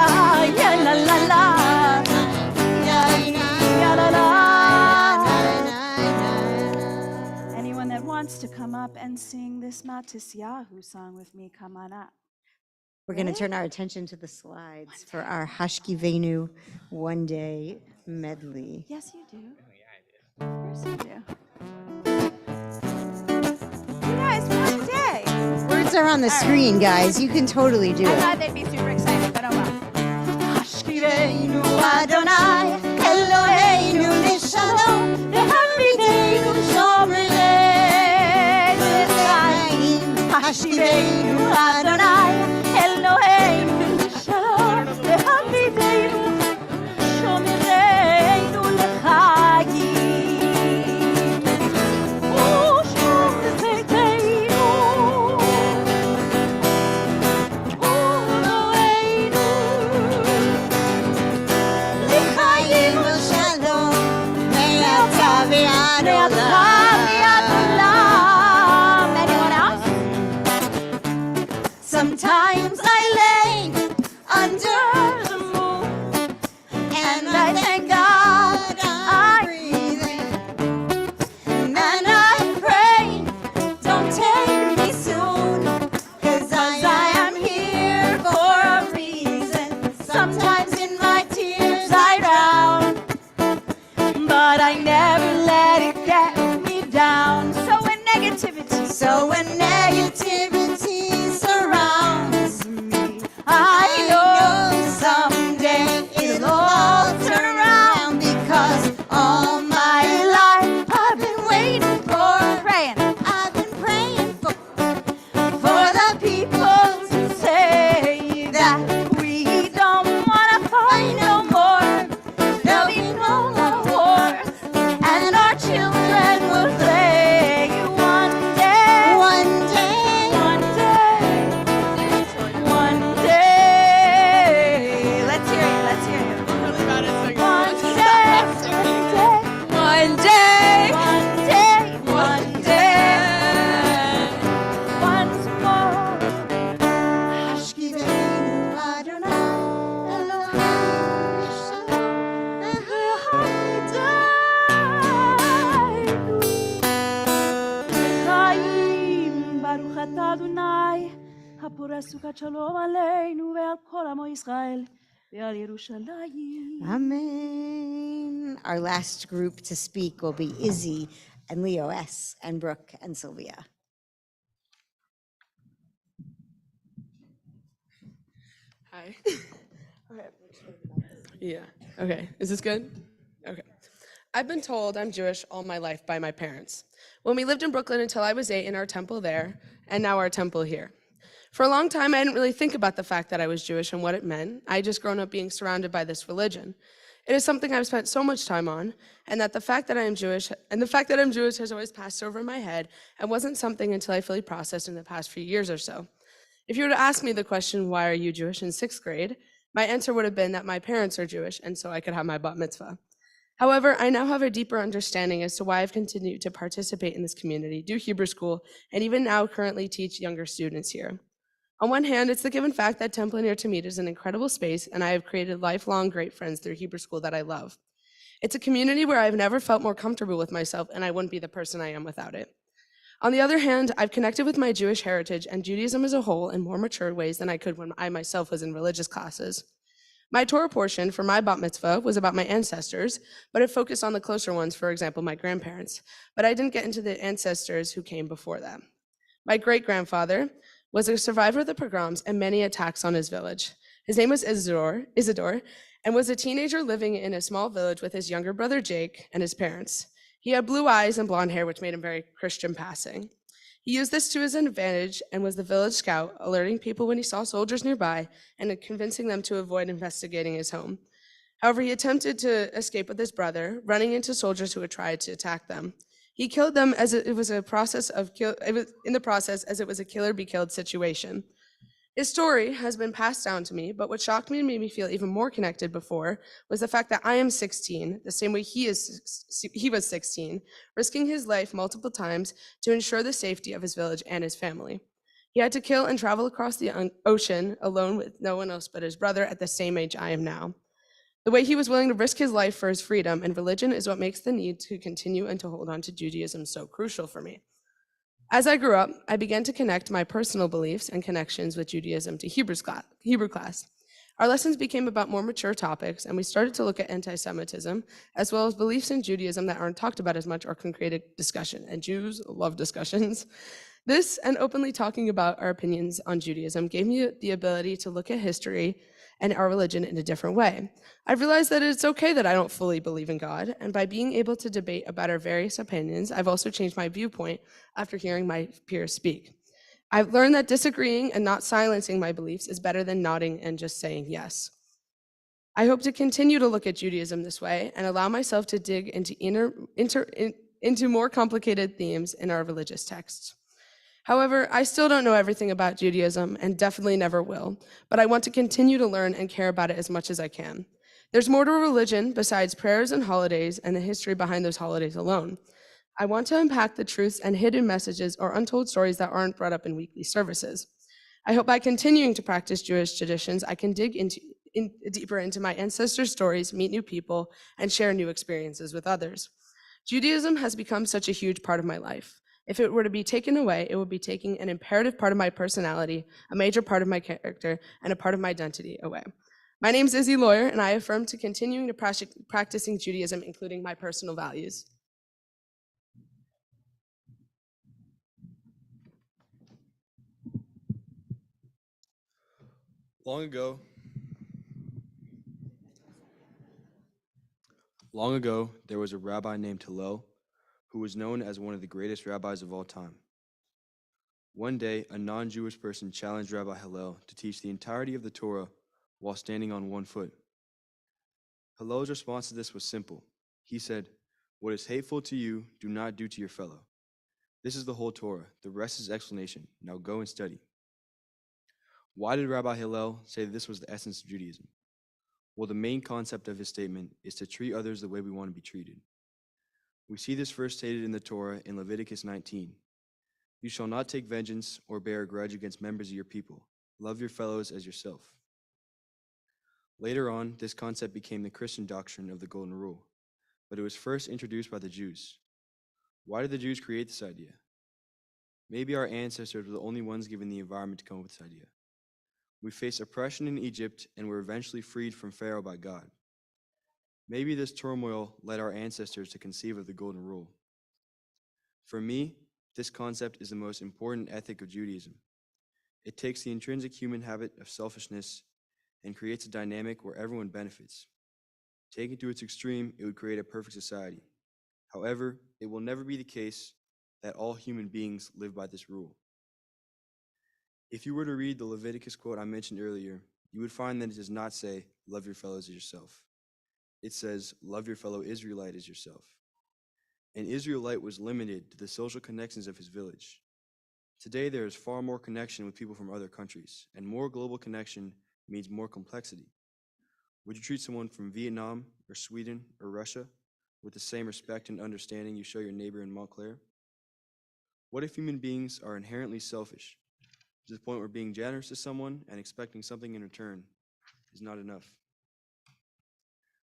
S2: ya la la la ya ya la la. Anyone that wants to come up and sing this Matisyahu song with me, come on up.
S7: We're going to turn our attention to the slides for our Hashkivenu one day medley.
S2: Yes, you do. Of course you do. You guys, one day.
S7: Words are on the screen, guys. You can totally do
S2: I
S7: it.
S2: thought they'd be super excited, but oh well.
S7: Hashkivenu Adonai, Eloheinu Nishalom, V'hamidenu Shomrei Mitzrayim. Hashkivenu Adonai, Eloheinu Nishalom, V'hamidenu
S2: times I lay under the moon, and I thank God I'm breathing. And I pray, don't take me soon, 'cause I am here for a reason. Sometimes in my tears I drown, but I never let it get me down. So when negativity surrounds me, I know someday it'll all turn around, because all my life I've been waiting for, praying, I've been praying for the people to say that we don't wanna fight no more. There'll be no more wars, and our children will play one day, one day, one day, one day. Let's hear you, let's hear you. One day, one day, one day, one day, once more. Hashkivenu Adonai, Elohim Shalom, Chaim, Baruch atah Adonai, הפורש סוכת שלום עלינו ועל כל עמו ישראל ועל ירושלים.
S7: Amen. Our last group to speak will be Izzy and Leo S. and Brooke and Sylvia.
S13: Hi. Okay. Yeah. Okay. Is this good? Okay. I've been told I'm Jewish all my life by my parents. When we lived in Brooklyn until I was 8 in our temple there, and now our temple here. For a long time, I didn't really think about the fact that I was Jewish and what it meant. I had just grown up being surrounded by this religion. It is something I've spent so much time on, and the fact that I'm Jewish has always passed over my head and wasn't something until I fully processed in the past few years or so. If you were to ask me the question, why are you Jewish in 6th grade? My answer would have been that my parents are Jewish, and so I could have my bat mitzvah. However, I now have a deeper understanding as to why I've continued to participate in this community, do Hebrew school, and even now currently teach younger students here. On one hand, it's the given fact that Temple Near Tamid is an incredible space, and I have created lifelong great friends through Hebrew school that I love. It's a community where I've never felt more comfortable with myself, and I wouldn't be the person I am without it. On the other hand, I've connected with my Jewish heritage and Judaism as a whole in more mature ways than I could when I myself was in religious classes. My Torah portion for my bat mitzvah was about my ancestors, but it focused on the closer ones, for example, my grandparents. But I didn't get into the ancestors who came before them. My great-grandfather was a survivor of the pogroms and many attacks on his village. His name was Isidore, and was a teenager living in a small village with his younger brother Jake and his parents. He had blue eyes and blonde hair, which made him very Christian passing. He used this to his advantage and was the village scout, alerting people when he saw soldiers nearby and convincing them to avoid investigating his home. However, he attempted to escape with his brother, running into soldiers who had tried to attack them. He killed them as it was a killer-be-killed situation. His story has been passed down to me, but what shocked me and made me feel even more connected before was the fact that I am 16, the same way he was 16, risking his life multiple times to ensure the safety of his village and his family. He had to kill and travel across the ocean alone with no one else but his brother at the same age I am now. The way he was willing to risk his life for his freedom and religion is what makes the need to continue and to hold on to Judaism so crucial for me. As I grew up, I began to connect my personal beliefs and connections with Judaism to Hebrew class. Our lessons became about more mature topics, and we started to look at anti-Semitism, as well as beliefs in Judaism that aren't talked about as much or can create a discussion, and Jews love discussions. This, and openly talking about our opinions on Judaism, gave me the ability to look at history and our religion in a different way. I've realized that it's okay that I don't fully believe in God, and by being able to debate about our various opinions, I've also changed my viewpoint after hearing my peers speak. I've learned that disagreeing and not silencing my beliefs is better than nodding and just saying yes. I hope to continue to look at Judaism this way and allow myself to dig into more complicated themes in our religious texts. However, I still don't know everything about Judaism and definitely never will, but I want to continue to learn and care about it as much as I can. There's more to religion besides prayers and holidays and the history behind those holidays alone. I want to unpack the truths and hidden messages or untold stories that aren't brought up in weekly services. I hope by continuing to practice Jewish traditions, I can dig deeper into my ancestors' stories, meet new people, and share new experiences with others. Judaism has become such a huge part of my life. If it were to be taken away, it would be taking an imperative part of my personality, a major part of my character, and a part of my identity away. My name is Izzy Lawyer, and I affirm to continuing to practicing Judaism, including my personal values.
S16: Long ago, there was a rabbi named Hillel who was known as one of the greatest rabbis of all time. One day, a non-Jewish person challenged Rabbi Hillel to teach the entirety of the Torah while standing on one foot. Hillel's response to this was simple. He said, "What is hateful to you, do not do to your fellow. This is the whole Torah. The rest is explanation. Now go and study." Why did Rabbi Hillel say that this was the essence of Judaism? Well, the main concept of his statement is to treat others the way we want to be treated. We see this first stated in the Torah in Leviticus 19. "You shall not take vengeance or bear a grudge against members of your people. Love your fellows as yourself." Later on, this concept became the Christian doctrine of the Golden Rule, but it was first introduced by the Jews. Why did the Jews create this idea? Maybe our ancestors were the only ones given the environment to come up with this idea. We faced oppression in Egypt and were eventually freed from Pharaoh by God. Maybe this turmoil led our ancestors to conceive of the Golden Rule. For me, this concept is the most important ethic of Judaism. It takes the intrinsic human habit of selfishness and creates a dynamic where everyone benefits. Taken to its extreme, it would create a perfect society. However, it will never be the case that all human beings live by this rule. If you were to read the Leviticus quote I mentioned earlier, you would find that it does not say, "Love your fellows as yourself." It says, "Love your fellow Israelite as yourself." An Israelite was limited to the social connections of his village. Today, there is far more connection with people from other countries, and more global connection means more complexity. Would you treat someone from Vietnam or Sweden or Russia with the same respect and understanding you show your neighbor in Montclair? What if human beings are inherently selfish, to the point where being generous to someone and expecting something in return is not enough?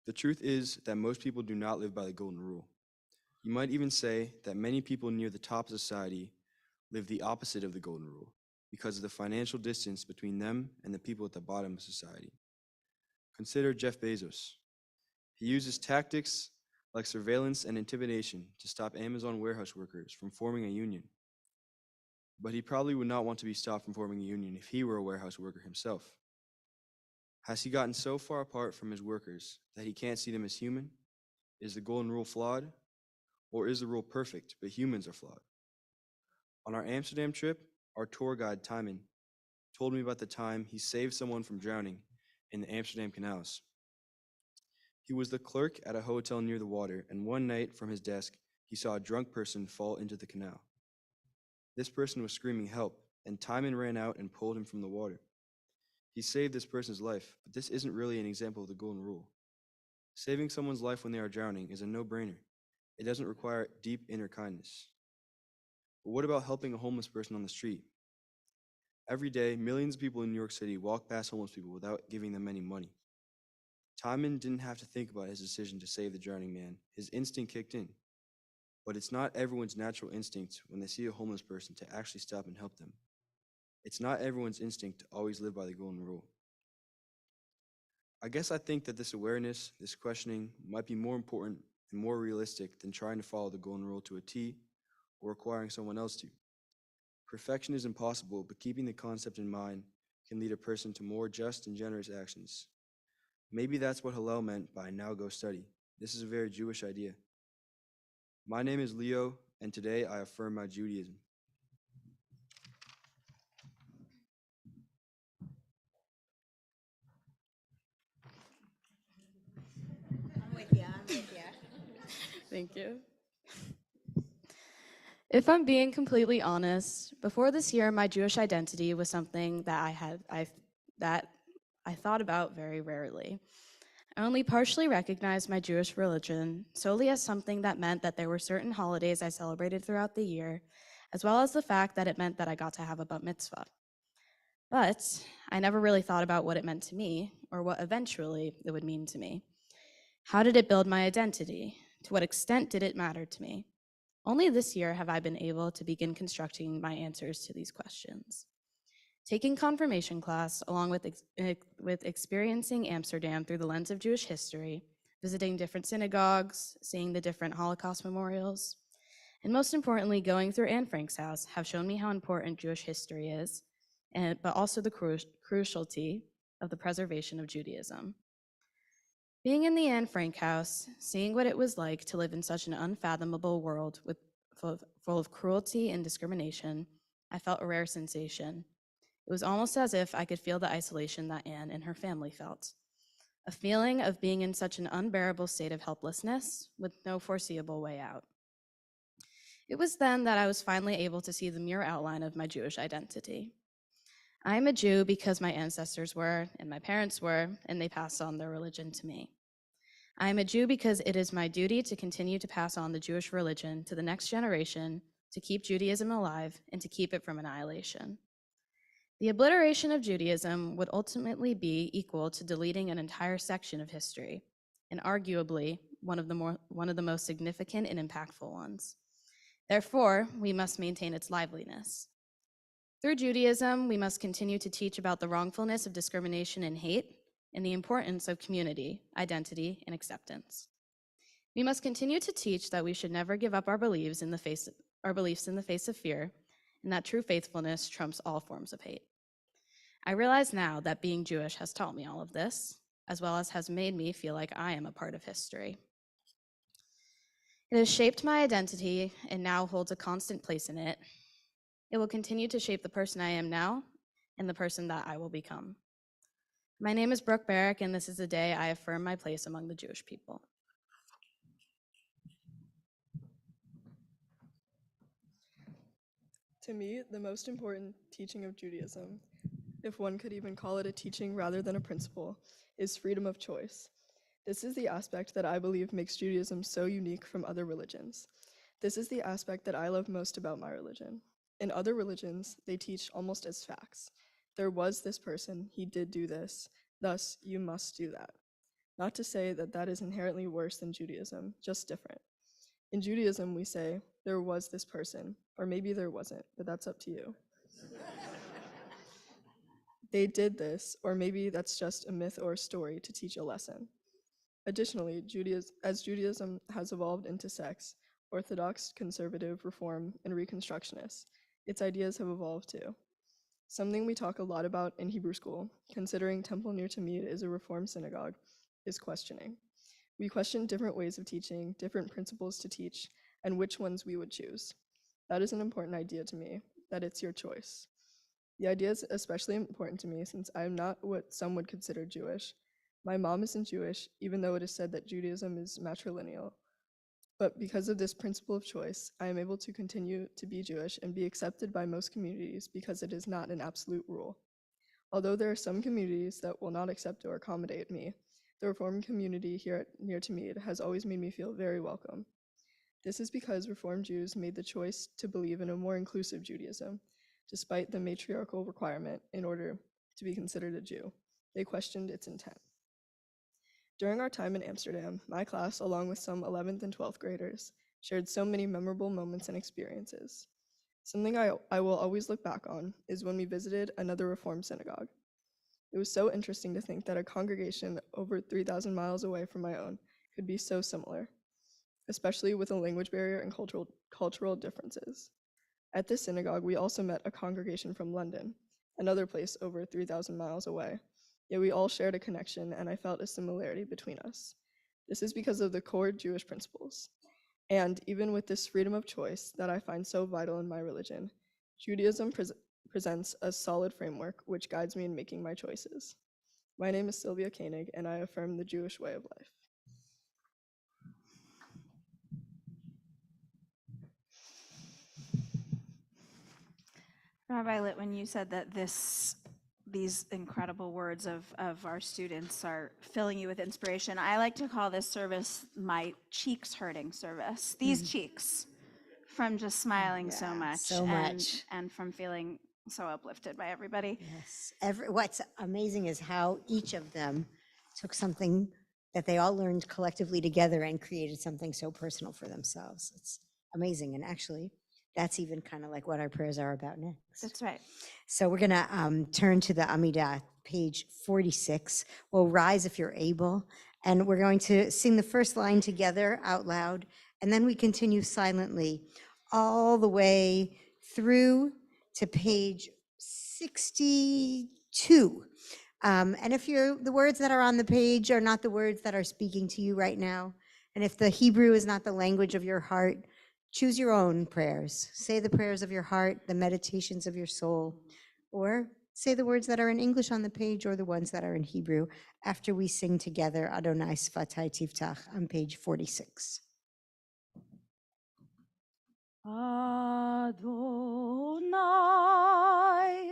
S16: The truth is that most people do not live by the Golden Rule. You might even say that many people near the top of society live the opposite of the Golden Rule because of the financial distance between them and the people at the bottom of society. Consider Jeff Bezos. He uses tactics like surveillance and intimidation to stop Amazon warehouse workers from forming a union. But he probably would not want to be stopped from forming a union if he were a warehouse worker himself. Has he gotten so far apart from his workers that he can't see them as human? Is the Golden Rule flawed? Or is the rule perfect, but humans are flawed? On our Amsterdam trip, our tour guide, Timon, told me about the time he saved someone from drowning in the Amsterdam canals. He was the clerk at a hotel near the water, and one night from his desk, he saw a drunk person fall into the canal. This person was screaming help, and Timon ran out and pulled him from the water. He saved this person's life, but this isn't really an example of the Golden Rule. Saving someone's life when they are drowning is a no-brainer. It doesn't require deep inner kindness. But what about helping a homeless person on the street? Every day, millions of people in New York City walk past homeless people without giving them any money. Timon didn't have to think about his decision to save the drowning man. His instinct kicked in. But it's not everyone's natural instinct when they see a homeless person to actually stop and help them. It's not everyone's instinct to always live by the Golden Rule. I guess I think that this awareness, this questioning, might be more important and more realistic than trying to follow the Golden Rule to a T or requiring someone else to. Perfection is impossible, but keeping the concept in mind can lead a person to more just and generous actions. Maybe that's what Hillel meant by "now go study." This is a very Jewish idea. My name is Leo, and today I affirm my Judaism.
S7: I'm with you.
S17: Thank you. If I'm being completely honest, before this year, my Jewish identity was something that I thought about very rarely. I only partially recognized my Jewish religion solely as something that meant that there were certain holidays I celebrated throughout the year, as well as the fact that it meant that I got to have a bat mitzvah. But I never really thought about what it meant to me or what eventually it would mean to me. How did it build my identity? To what extent did it matter to me? Only this year have I been able to begin constructing my answers to these questions. Taking confirmation class, along with experiencing Amsterdam through the lens of Jewish history, visiting different synagogues, seeing the different Holocaust memorials, and most importantly, going through Anne Frank's house, have shown me how important Jewish history is, but also the cruciality of the preservation of Judaism. Being in the Anne Frank house, seeing what it was like to live in such an unfathomable world full of cruelty and discrimination, I felt a rare sensation. It was almost as if I could feel the isolation that Anne and her family felt. A feeling of being in such an unbearable state of helplessness with no foreseeable way out. It was then that I was finally able to see the mere outline of my Jewish identity. I am a Jew because my ancestors were, and my parents were, and they passed on their religion to me. I am a Jew because it is my duty to continue to pass on the Jewish religion to the next generation, to keep Judaism alive, and to keep it from annihilation. The obliteration of Judaism would ultimately be equal to deleting an entire section of history, and arguably one of the most significant and impactful ones. Therefore, we must maintain its liveliness. Through Judaism, we must continue to teach about the wrongfulness of discrimination and hate, and the importance of community, identity, and acceptance. We must continue to teach that we should never give up our beliefs in the face of fear, and that true faithfulness trumps all forms of hate. I realize now that being Jewish has taught me all of this, as well as has made me feel like I am a part of history. It has shaped my identity and now holds a constant place in it. It will continue to shape the person I am now and the person that I will become. My name is Brooke Barrick, and this is the day I affirm my place among the Jewish people.
S18: To me, the most important teaching of Judaism, if one could even call it a teaching rather than a principle, is freedom of choice. This is the aspect that I believe makes Judaism so unique from other religions. This is the aspect that I love most about my religion. In other religions, they teach almost as facts. There was this person, he did do this, thus you must do that. Not to say that that is inherently worse than Judaism, just different. In Judaism, we say, there was this person, or maybe there wasn't, but that's up to you. They did this, or maybe that's just a myth or a story to teach a lesson. Additionally, as Judaism has evolved into sects, Orthodox, Conservative, Reform, and Reconstructionist, its ideas have evolved too. Something we talk a lot about in Hebrew school, considering Temple near Tamid is a Reform synagogue, is questioning. We question different ways of teaching, different principles to teach, and which ones we would choose. That is an important idea to me, that it's your choice. The idea is especially important to me since I am not what some would consider Jewish. My mom isn't Jewish, even though it is said that Judaism is matrilineal. But because of this principle of choice, I am able to continue to be Jewish and be accepted by most communities because it is not an absolute rule. Although there are some communities that will not accept or accommodate me, the Reformed community here near Tamid has always made me feel very welcome. This is because Reformed Jews made the choice to believe in a more inclusive Judaism, despite the matriarchal requirement in order to be considered a Jew. They questioned its intent. During our time in Amsterdam, my class, along with some 11th and 12th graders, shared so many memorable moments and experiences. Something I will always look back on is when we visited another Reform synagogue. It was so interesting to think that a congregation over 3,000 miles away from my own could be so similar, especially with a language barrier and cultural differences. At this synagogue, we also met a congregation from London, another place over 3,000 miles away. Yet we all shared a connection, and I felt a similarity between us. This is because of the core Jewish principles. And even with this freedom of choice that I find so vital in my religion, Judaism presents a solid framework which guides me in making my choices. My name is Sylvia Koenig, and I affirm the Jewish way of life.
S2: Rabbi Litt, when you said that these incredible words of our students are filling you with inspiration, I like to call this service my cheeks hurting service. These cheeks from just smiling so much.
S7: So much.
S2: And from feeling so uplifted by everybody.
S7: Yes. What's amazing is how each of them took something that they all learned collectively together and created something so personal for themselves. It's amazing. And actually, that's even kind of like what our prayers are about next.
S2: That's right.
S7: So we're going to turn to the Amidah, page 46. We'll rise if you're able. And we're going to sing the first line together out loud. And then we continue silently all the way through to page 62. And if the words that are on the page are not the words that are speaking to you right now, and if the Hebrew is not the language of your heart, choose your own prayers. Say the prayers of your heart, the meditations of your soul, or say the words that are in English on the page or the ones that are in Hebrew after we sing together Adonai Sfatai Tiftach on page 46.
S2: Adonai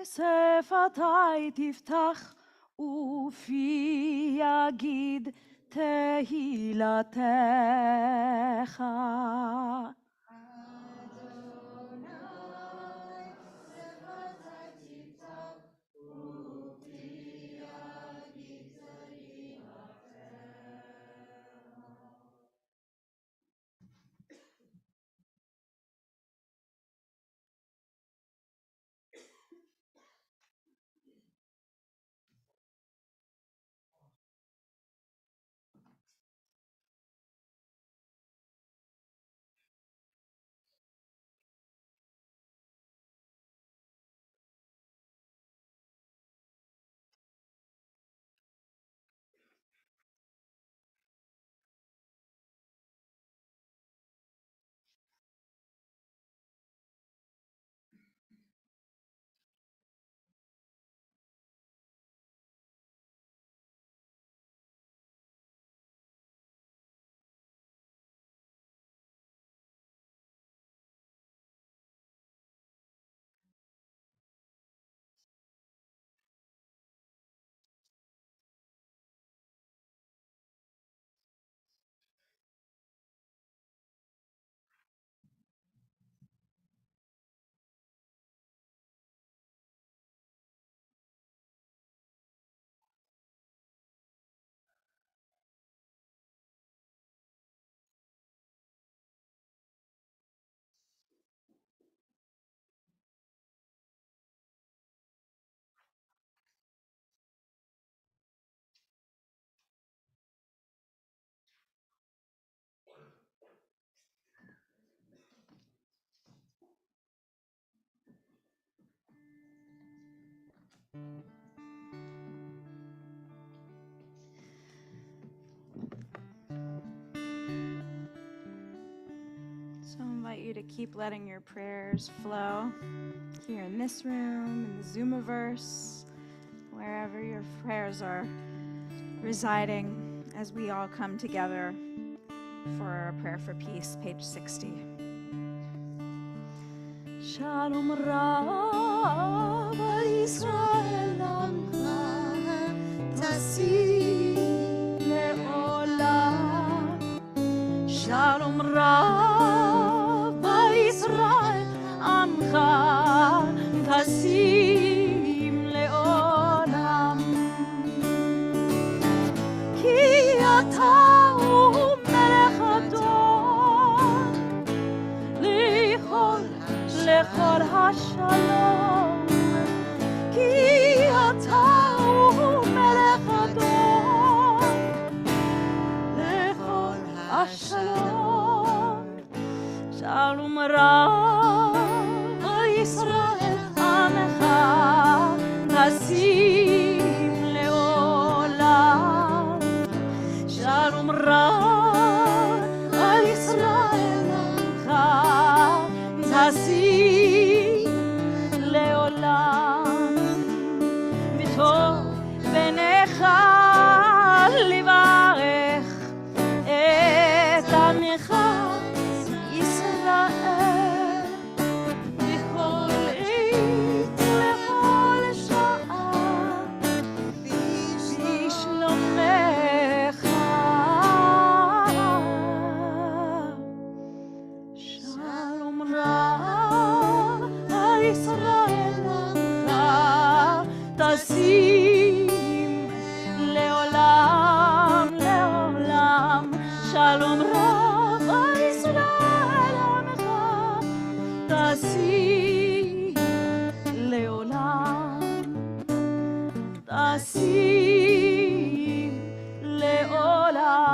S2: Sfatai Tiftach Ufi Yagid Tehilatecha. So I invite you to keep letting your prayers flow here in this room, in the Zoomiverse, wherever your prayers are residing as we all come together for a prayer for peace, page 60. Shalom Rav Yisrael Amcha Tasim Le'olam. Shalom Rav Yisrael Amcha Tasim Le'olam. Ki ata hu melech adon lechol hashalom. Ki ata hu melech adon lechol hashalom. Shalom Rav Yisrael Amecha Tasim Le'olam. Shalom Rav Yisrael Amecha Tasim Le'olam. V'tov b'necha livarech et amecha Yisrael.
S6: לעולם.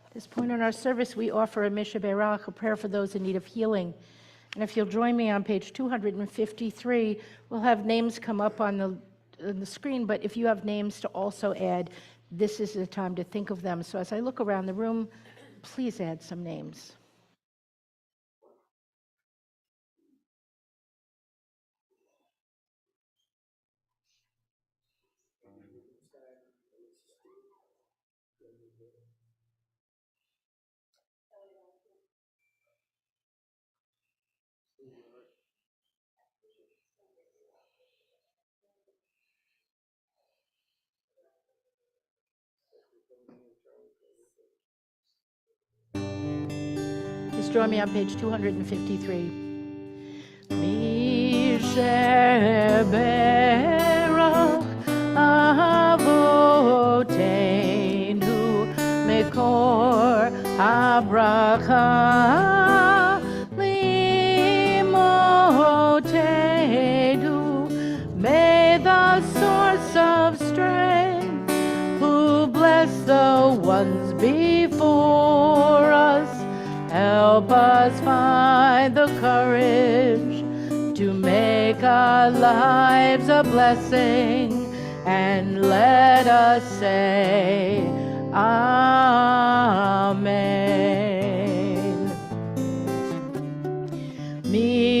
S6: At this point in our service, we offer a Misha Berach, a prayer for those in need of healing. And if you'll join me on page 253, we'll have names come up on the screen, but if you have names to also add, this is the time to think of them. So as I look around the room, please add some names. Please join me on page 253. Misheberach Avoteinu Mekor Habracha Limotenu. May the source of strength, who bless the ones before us, help us find the courage to make our lives a blessing, and let us say Amen. Misheberach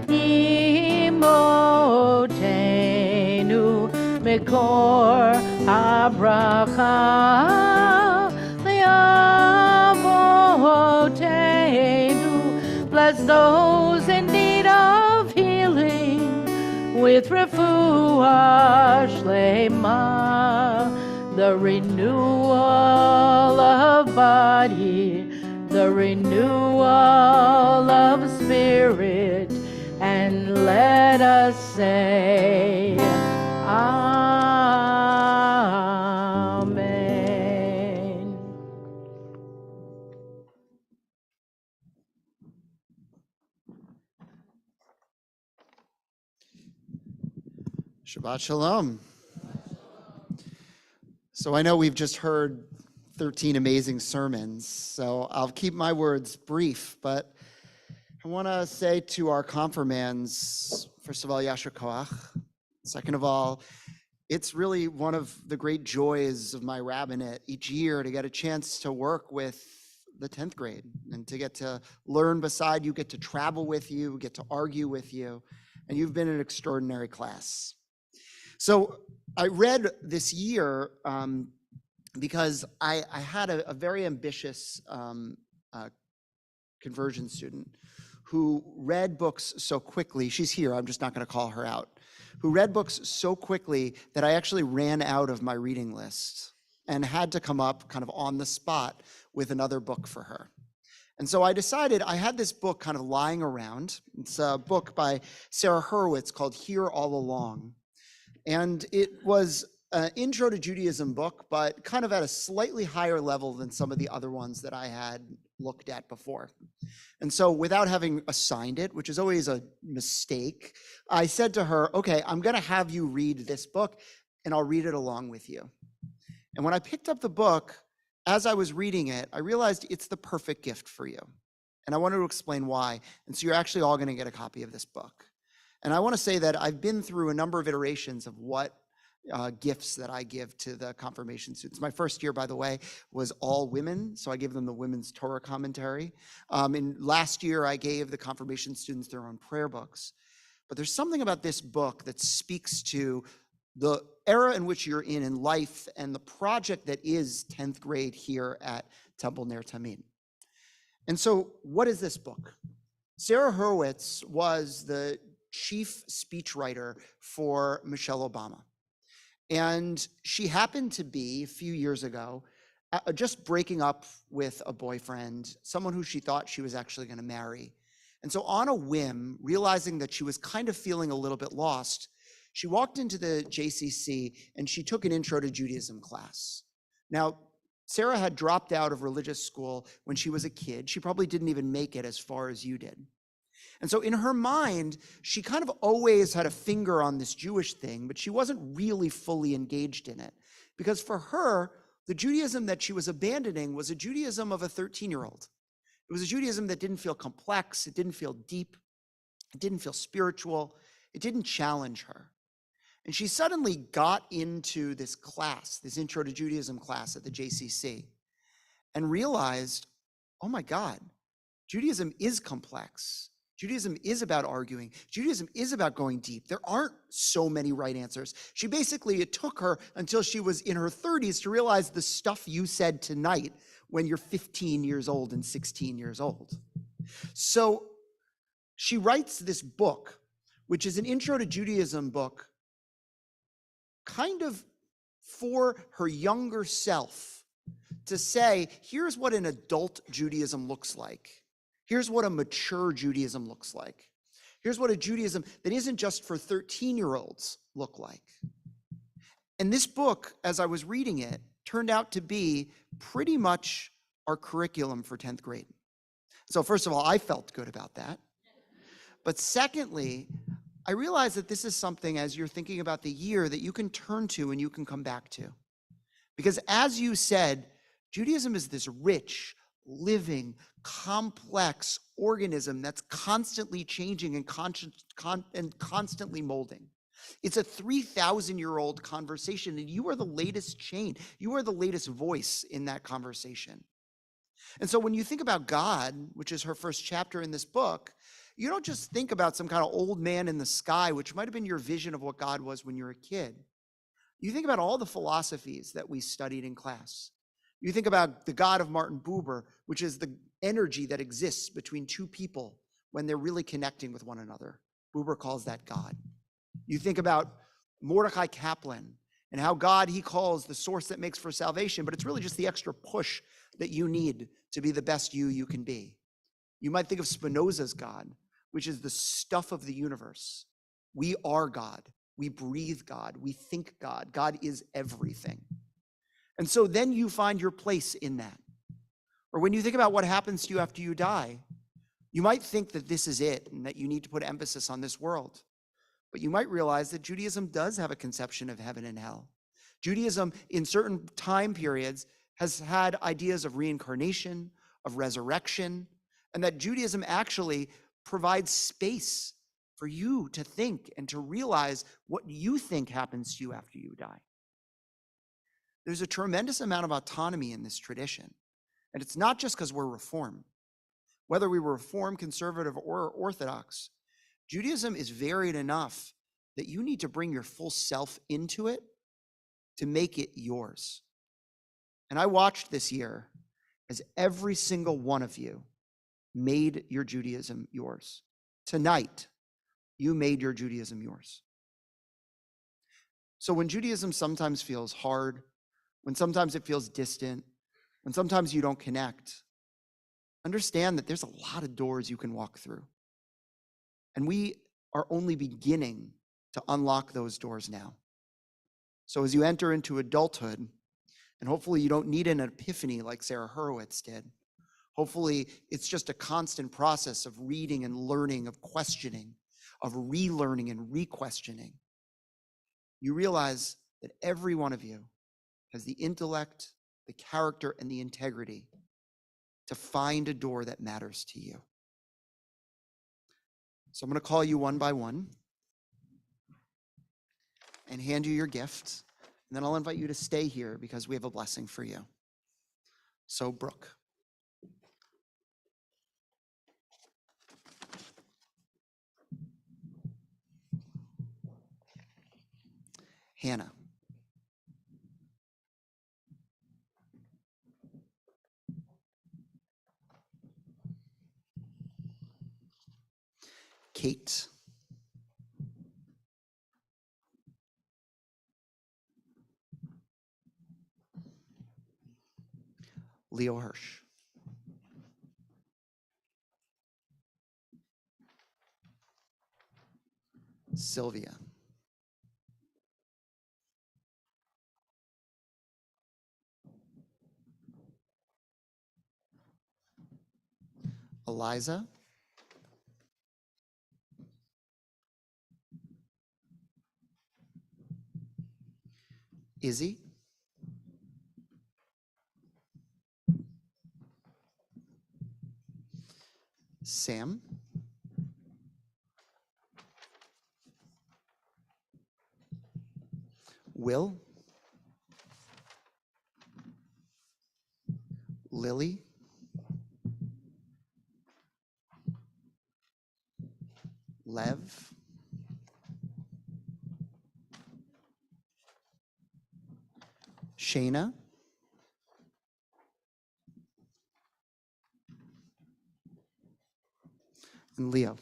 S6: imotenu mekor habracha le'avotenu. Bless those in need of healing with refuah shlema, the renewal of body, the renewal of spirit, and let us say Amen.
S1: Shabbat Shalom. So I know we've just heard 13 amazing sermons, so I'll keep my words brief, but I want to say to our confirmands, first of all, Yasher Koach. Second of all, it's really one of the great joys of my rabbinate each year to get a chance to work with the 10th grade and to get to learn beside you, get to travel with you, get to argue with you, and you've been an extraordinary class. So I read this year because I had a very ambitious conversion student who read books so quickly. She's here, I'm just not going to call her out. Who read books so quickly that I actually ran out of my reading list and had to come up kind of on the spot with another book for her. And so I decided, I had this book kind of lying around. It's a book by Sarah Hurwitz called Here All Along. And it was an intro to Judaism book, but kind of at a slightly higher level than some of the other ones that I had looked at before. And so without having assigned it, which is always a mistake, I said to her, okay, I'm going to have you read this book and I'll read it along with you. And when I picked up the book, as I was reading it, I realized it's the perfect gift for you. And I wanted to explain why. And so you're actually all going to get a copy of this book. And I want to say that I've been through a number of iterations of what gifts that I give to the confirmation students. My first year, by the way, was all women, so I gave them the women's Torah commentary. And last year, I gave the confirmation students their own prayer books. But there's something about this book that speaks to the era in which you're in life and the project that is 10th grade here at Temple Ner Tamid. And so what is this book? Sarah Hurwitz was the chief speechwriter for Michelle Obama. And she happened to be, a few years ago, just breaking up with a boyfriend, someone who she thought she was actually going to marry. And so on a whim, realizing that she was kind of feeling a little bit lost, She walked into the JCC and she took an Intro to Judaism class. Now, Sarah had dropped out of religious school when she was a kid. She probably didn't even make it as far as you did. And so in her mind, she kind of always had a finger on this Jewish thing, but she wasn't really fully engaged in it. Because for her, the Judaism that she was abandoning was a Judaism of a 13-year-old. It was a Judaism that didn't feel complex, it didn't feel deep, it didn't feel spiritual, it didn't challenge her. And she suddenly got into this class, this Intro to Judaism class at the JCC, and realized, oh my God, Judaism is complex. Judaism is about arguing. Judaism is about going deep. There aren't so many right answers. It took her until she was in her 30s to realize the stuff you said tonight when you're 15 years old and 16 years old. So she writes this book, which is an Intro to Judaism book, kind of for her younger self, to say, here's what an adult Judaism looks like. Here's what a mature Judaism looks like. Here's what a Judaism that isn't just for 13-year-olds look like. And this book, as I was reading it, turned out to be pretty much our curriculum for 10th grade. So first of all, I felt good about that. But secondly, I realized that this is something, as you're thinking about the year, that you can turn to and you can come back to. Because as you said, Judaism is this rich, living, complex organism that's constantly changing and constantly molding. It's a 3,000-year-old conversation, and you are the latest chain. You are the latest voice in that conversation. And so when you think about God, which is her first chapter in this book, you don't just think about some kind of old man in the sky, which might have been your vision of what God was when you were a kid. You think about all the philosophies that we studied in class. You think about the God of Martin Buber, which is the energy that exists between two people when they're really connecting with one another. Buber calls that God. You think about Mordecai Kaplan and how God, he calls the source that makes for salvation, but it's really just the extra push that you need to be the best you can be. You might think of Spinoza's God, which is the stuff of the universe. We are God. We breathe God. We think God. God is everything. And so then you find your place in that. Or when you think about what happens to you after you die, you might think that this is it and that you need to put emphasis on this world. But you might realize that Judaism does have a conception of heaven and hell. Judaism, in certain time periods, has had ideas of reincarnation, of resurrection, and that Judaism actually provides space for you to think and to realize what you think happens to you after you die. There's a tremendous amount of autonomy in this tradition. And it's not just because we're Reform. Whether we were Reform, Conservative, or Orthodox, Judaism is varied enough that you need to bring your full self into it to make it yours. And I watched this year as every single one of you made your Judaism yours. Tonight, you made your Judaism yours. So when Judaism sometimes feels hard, when sometimes it feels distant, when sometimes you don't connect, understand that there's a lot of doors you can walk through. And we are only beginning to unlock those doors now. So as you enter into adulthood, and hopefully you don't need an epiphany like Sarah Horowitz did. Hopefully it's just a constant process of reading and learning, of questioning, of relearning and re-questioning. You realize that every one of you has the intellect, the character, and the integrity to find a door that matters to you. So I'm going to call you one by one and hand you your gift. And then I'll invite you to stay here because we have a blessing for you. So, Brooke. Hannah. Kate. Leo Hirsch. Sylvia. Eliza, Izzy, Sam, Will, Lily, Lev, Shayna, and Leo.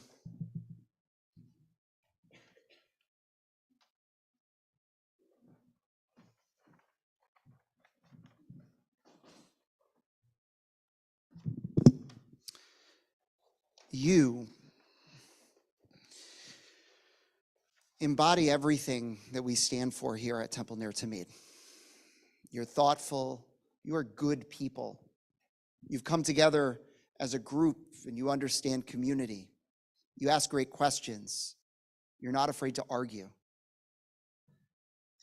S1: You embody everything that we stand for here at Temple Ner Tamid. You're thoughtful, you are good people. You've come together as a group and you understand community. You ask great questions. You're not afraid to argue.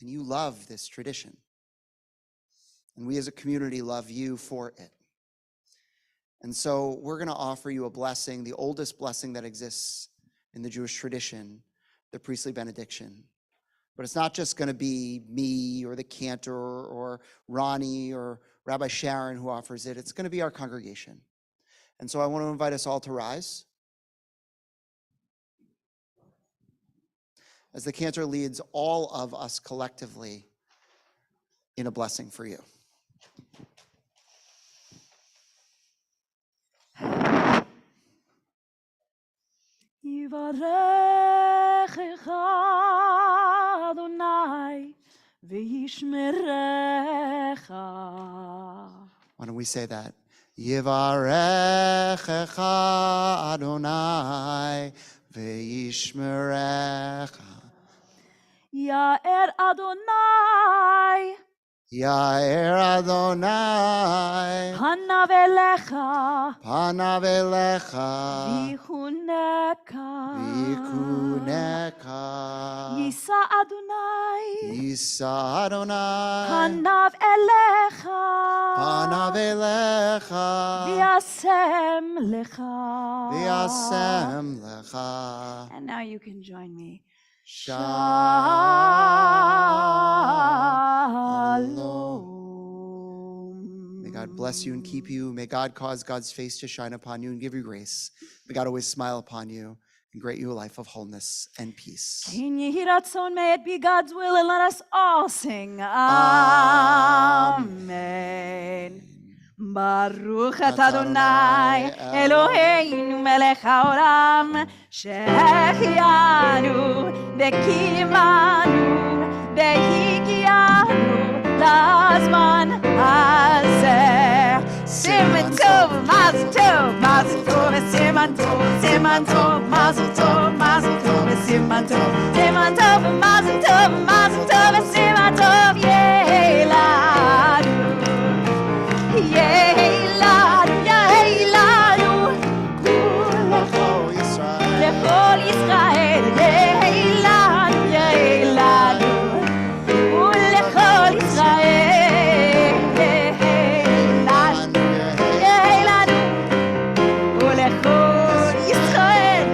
S1: And you love this tradition. And we as a community love you for it. And so we're going to offer you a blessing, the oldest blessing that exists in the Jewish tradition, the priestly benediction. But it's not just going to be me or the cantor or Ronnie or Rabbi Sharon who offers it. It's going to be our congregation. And so I want to invite us all to rise as the cantor leads all of us collectively in a blessing for you.
S2: Yivarechecha Adonai v'yishmerecha.
S1: Why don't we say that? Yivarechecha Adonai v'yishmerecha.
S2: Ya'er Adonai
S1: Ya'er Adonai
S2: panav elecha
S1: panav elecha
S2: v'yichuneka.
S1: Yisa
S2: Adonai
S1: Adonai
S2: panav elecha v'yasem lecha. And now you can join me. Shalom.
S1: May God bless you and keep you. May God cause God's face to shine upon you and give you grace. May God always smile upon you and grant you a life of wholeness and peace.
S2: In Yehi Ratzon, may it be God's will, and let us all sing Amen. Baruch atah Adonai Eloheinu melech haolam שהחיינו וקיימנו והגיענו לזמן הזה. סימן טוב, מזל טוב, מזל טוב וסימן טוב, סימן טוב, מזל טוב, מזל טוב וסימן טוב, סימן טוב ומזל טוב, מזל טוב וסימן טוב. יהי לנו, יהי לנו, יהי לנו, לכל ישראל, יהי לנו, יהי לנו, ולכל ישראל, יהי לנו, ולכל ישראל,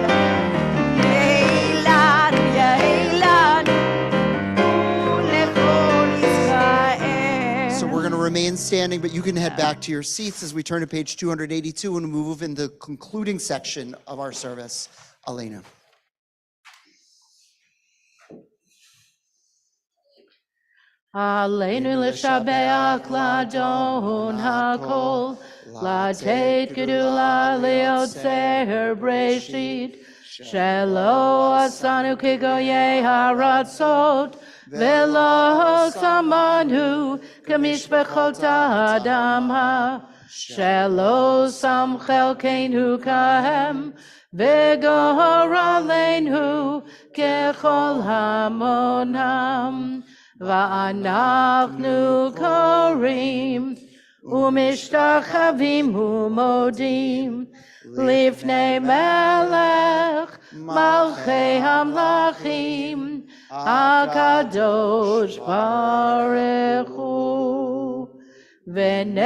S2: יהי לנו, יהי לנו, ולכל ישראל.
S1: So we're going to remain standing, but you can head back to your seats as we turn to page 282 and move in the concluding section of our service. Elena.
S6: Aleinu l'shabeach l'adon hakol, l'tet gedula liotzer breshit, shelo asanu kigoye haratzot, velo samanu kamishbechot adam ha, shelo sam chelkeinu kahem, v'gor aleinu kechol hamonam. Va'anachnu korim ומשתחווים ומודים לפני מלך מלכי המלכים הקדוש ברוך הוא. ונאמר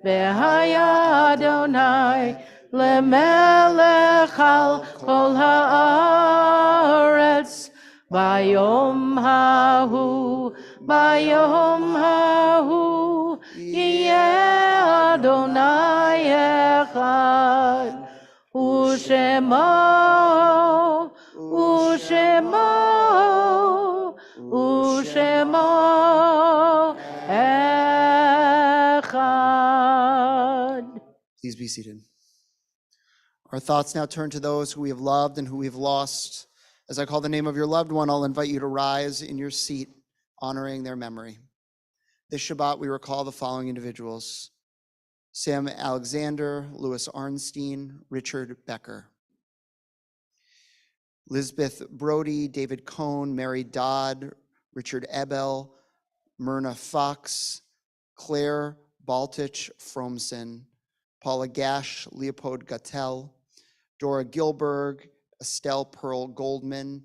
S6: והיה אדוני למלך על כל הארץ ביום ההוא יהיה אדוני אחד ושמו אחד.
S1: Please be seated. Our thoughts now turn to those who we have loved and who we have lost. As I call the name of your loved one, I'll invite you to rise in your seat, honoring their memory. This Shabbat, we recall the following individuals: Sam Alexander, Louis Arnstein, Richard Becker. Lisbeth Brody, David Cohn, Mary Dodd, Richard Ebel, Myrna Fox, Claire Baltich Fromson, Paula Gash, Leopold Gattel, Dora Gilberg, Estelle Pearl Goldman,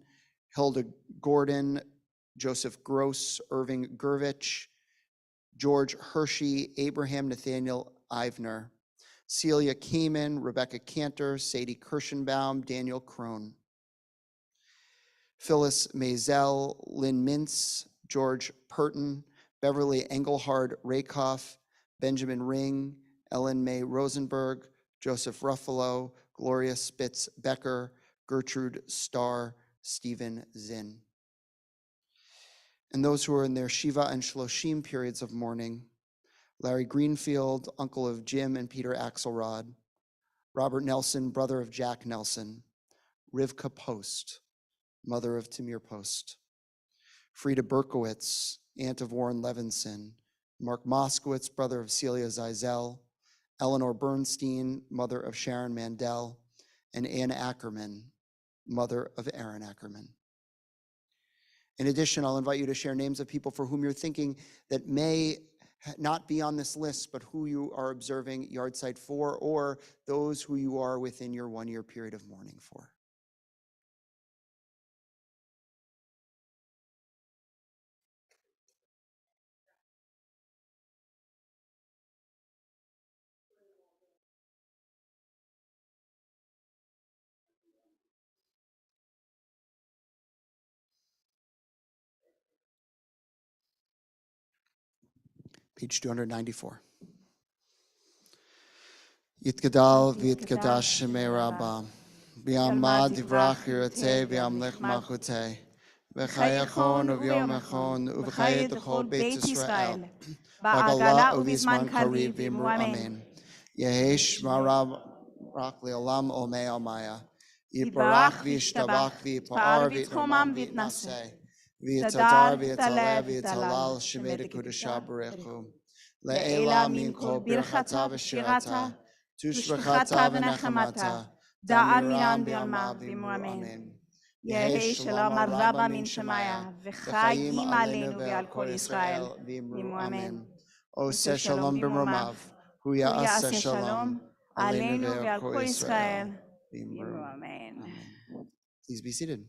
S1: Hilda Gordon, Joseph Gross, Irving Gervich, George Hershey, Abraham Nathaniel Ivner, Celia Kamen, Rebecca Cantor, Sadie Kirschenbaum, Daniel Crone, Phyllis Mazel, Lynn Mintz, George Purton, Beverly Engelhard Rakoff, Benjamin Ring, Ellen May Rosenberg, Joseph Ruffalo, Gloria Spitz Becker, Gertrude Starr, Stephen Zinn. And those who are in their Shiva and Shloshim periods of mourning: Larry Greenfield, uncle of Jim and Peter Axelrod, Robert Nelson, brother of Jack Nelson, Rivka Post, mother of Tamir Post, Frida Berkowitz, aunt of Warren Levinson, Mark Moskowitz, brother of Celia Zeisel, Eleanor Bernstein, mother of Sharon Mandel, and Ann Ackerman, mother of Aaron Ackerman. In addition, I'll invite you to share names of people for whom you're thinking that may not be on this list, but who you are observing Yahrzeit for, or those who you are within your one-year period of mourning for. Page 294. Yitgadal v'yitgadash shemei Rabbah, v'yamad yivrach yirateh v'yamlech malchuteh, v'chayachon u'vyom echon u'v'chayet l'chol Beit Yisrael, b'agala u'vizman kariv v'imru amen. Yehesh marav rak le'olam olmei almaya, yitbarach v'yishtabach v'yitpa'ar v'yitchomam v'yitnaseh, v'yitadar v'yitaleh v'yitalal shemei dekudashah barechu. Le'ela min kol birchata v'shirata, tushbachata v'nechemata, da'amiran b'yalma v'imru amen. Yehi shalom al Rabba min Shemaya, v'chayim aleinu v'al kol Yisrael v'imru amen. Oseh shalom b'mromav, hu ya'aseh shalom aleinu v'al kol Yisrael v'imru amen. Please be seated.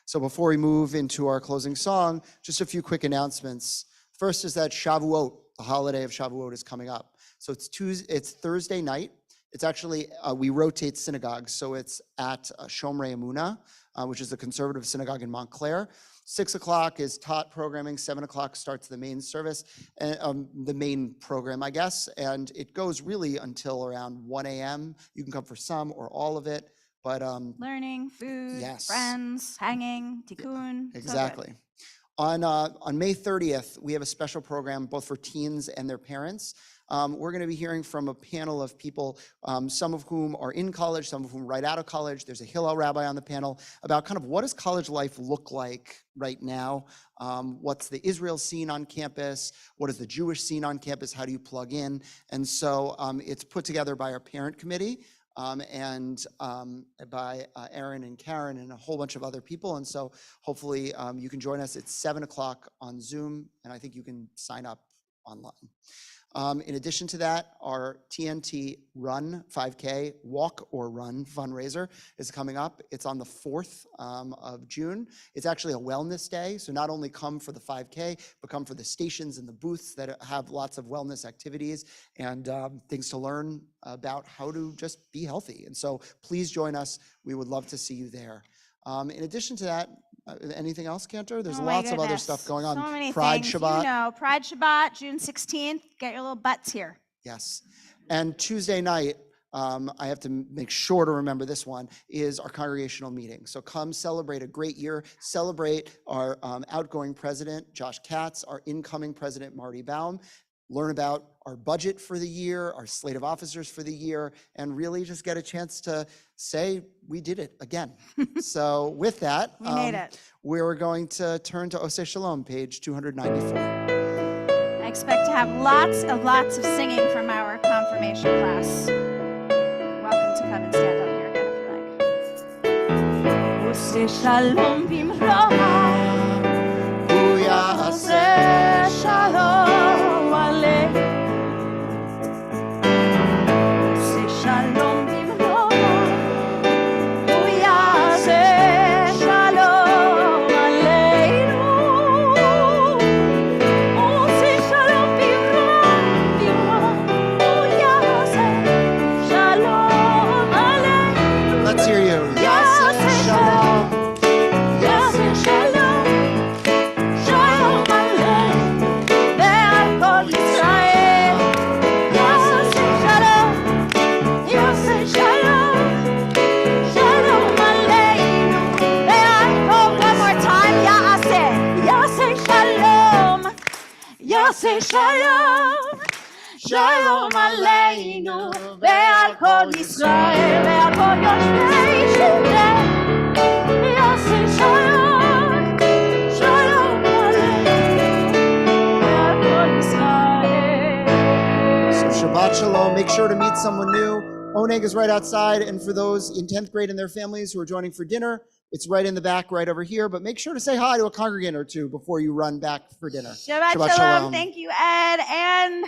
S1: So before we move into our closing song, just a few quick announcements. First is that Shavuot, the holiday of Shavuot, is coming up. So it's Thursday night. It's actually, we rotate synagogues. So it's at Shomrei Emunah, which is the conservative synagogue in Montclair. 6 o'clock is Tot programming. 7 o'clock starts the main service, the main program, I guess. And it goes really until around 1 a.m. You can come for some or all of it. But
S2: learning, food,
S1: yes.
S2: friends, hanging, tikkun.
S1: Exactly. On May 30th, we have a special program both for teens and their parents. We're going to be hearing from a panel of people, some of whom are in college, some of whom right out of college. There's a Hillel rabbi on the panel about kind of what does college life look like right now? What's the Israel scene on campus? What is the Jewish scene on campus? How do you plug in? And so it's put together by our parent committee. And by Aaron and Karen and a whole bunch of other people. And so hopefully you can join us. It's 7 o'clock on Zoom, and I think you can sign up online. In addition to that, our TNT Run 5K, Walk or Run fundraiser is coming up. It's on the 4th of June. It's actually a wellness day, so not only come for the 5K, but come for the stations and the booths that have lots of wellness activities and things to learn about how to just be healthy. And so please join us. We would love to see you there. In addition to that, anything else, Cantor? There's
S2: Oh my
S1: lots of other
S2: goodness.
S1: stuff going on.
S2: So many
S1: Pride
S2: things.
S1: Shabbat.
S2: You know, Pride Shabbat, June 16th. Get your little butts here.
S1: Yes. And Tuesday night, I have to make sure to remember this one, is our congregational meeting. So come celebrate a great year, celebrate our outgoing president, Josh Katz, our incoming president, Marty Baum, learn about our budget for the year, our slate of officers for the year, and really just get a chance to say we did it again. So with that,
S2: We made it.
S1: we're going to turn to Oseh Shalom, page 294.
S2: I expect to have lots of singing from our confirmation class. Welcome to come and stand up here again if you like. Oseh Shalom bimroha, hu ya'aseh shalom aleinu. Oseh shalom bimroha, hu ya'aseh shalom aleinu.
S1: Let's hear you. Yaseh Shalom.
S2: Yaseh Shalom. Shalom Aleinu. Ve'al kol Yisrael. Yaseh Shalom. Yaseh Shalom. Shalom Aleinu. Ve'al kol. One more time. Yaseh. Yaseh Shalom. Yaseh Shalom. Shalom Aleinu. Ve'al kol Yisrael. Ve'al kol yoshvei Judah. Yaseh Shalom. Shalom Aleinu. Ve'al kol Yisrael.
S1: So Shabbat Shalom. Make sure to meet someone new. Oneg is right outside. And for those in 10th grade and their families who are joining for dinner, it's right in the back, right over here. But make sure to say hi to a congregant or two before you run back for dinner.
S2: Shabbat Shalom. Thank you, Ed. And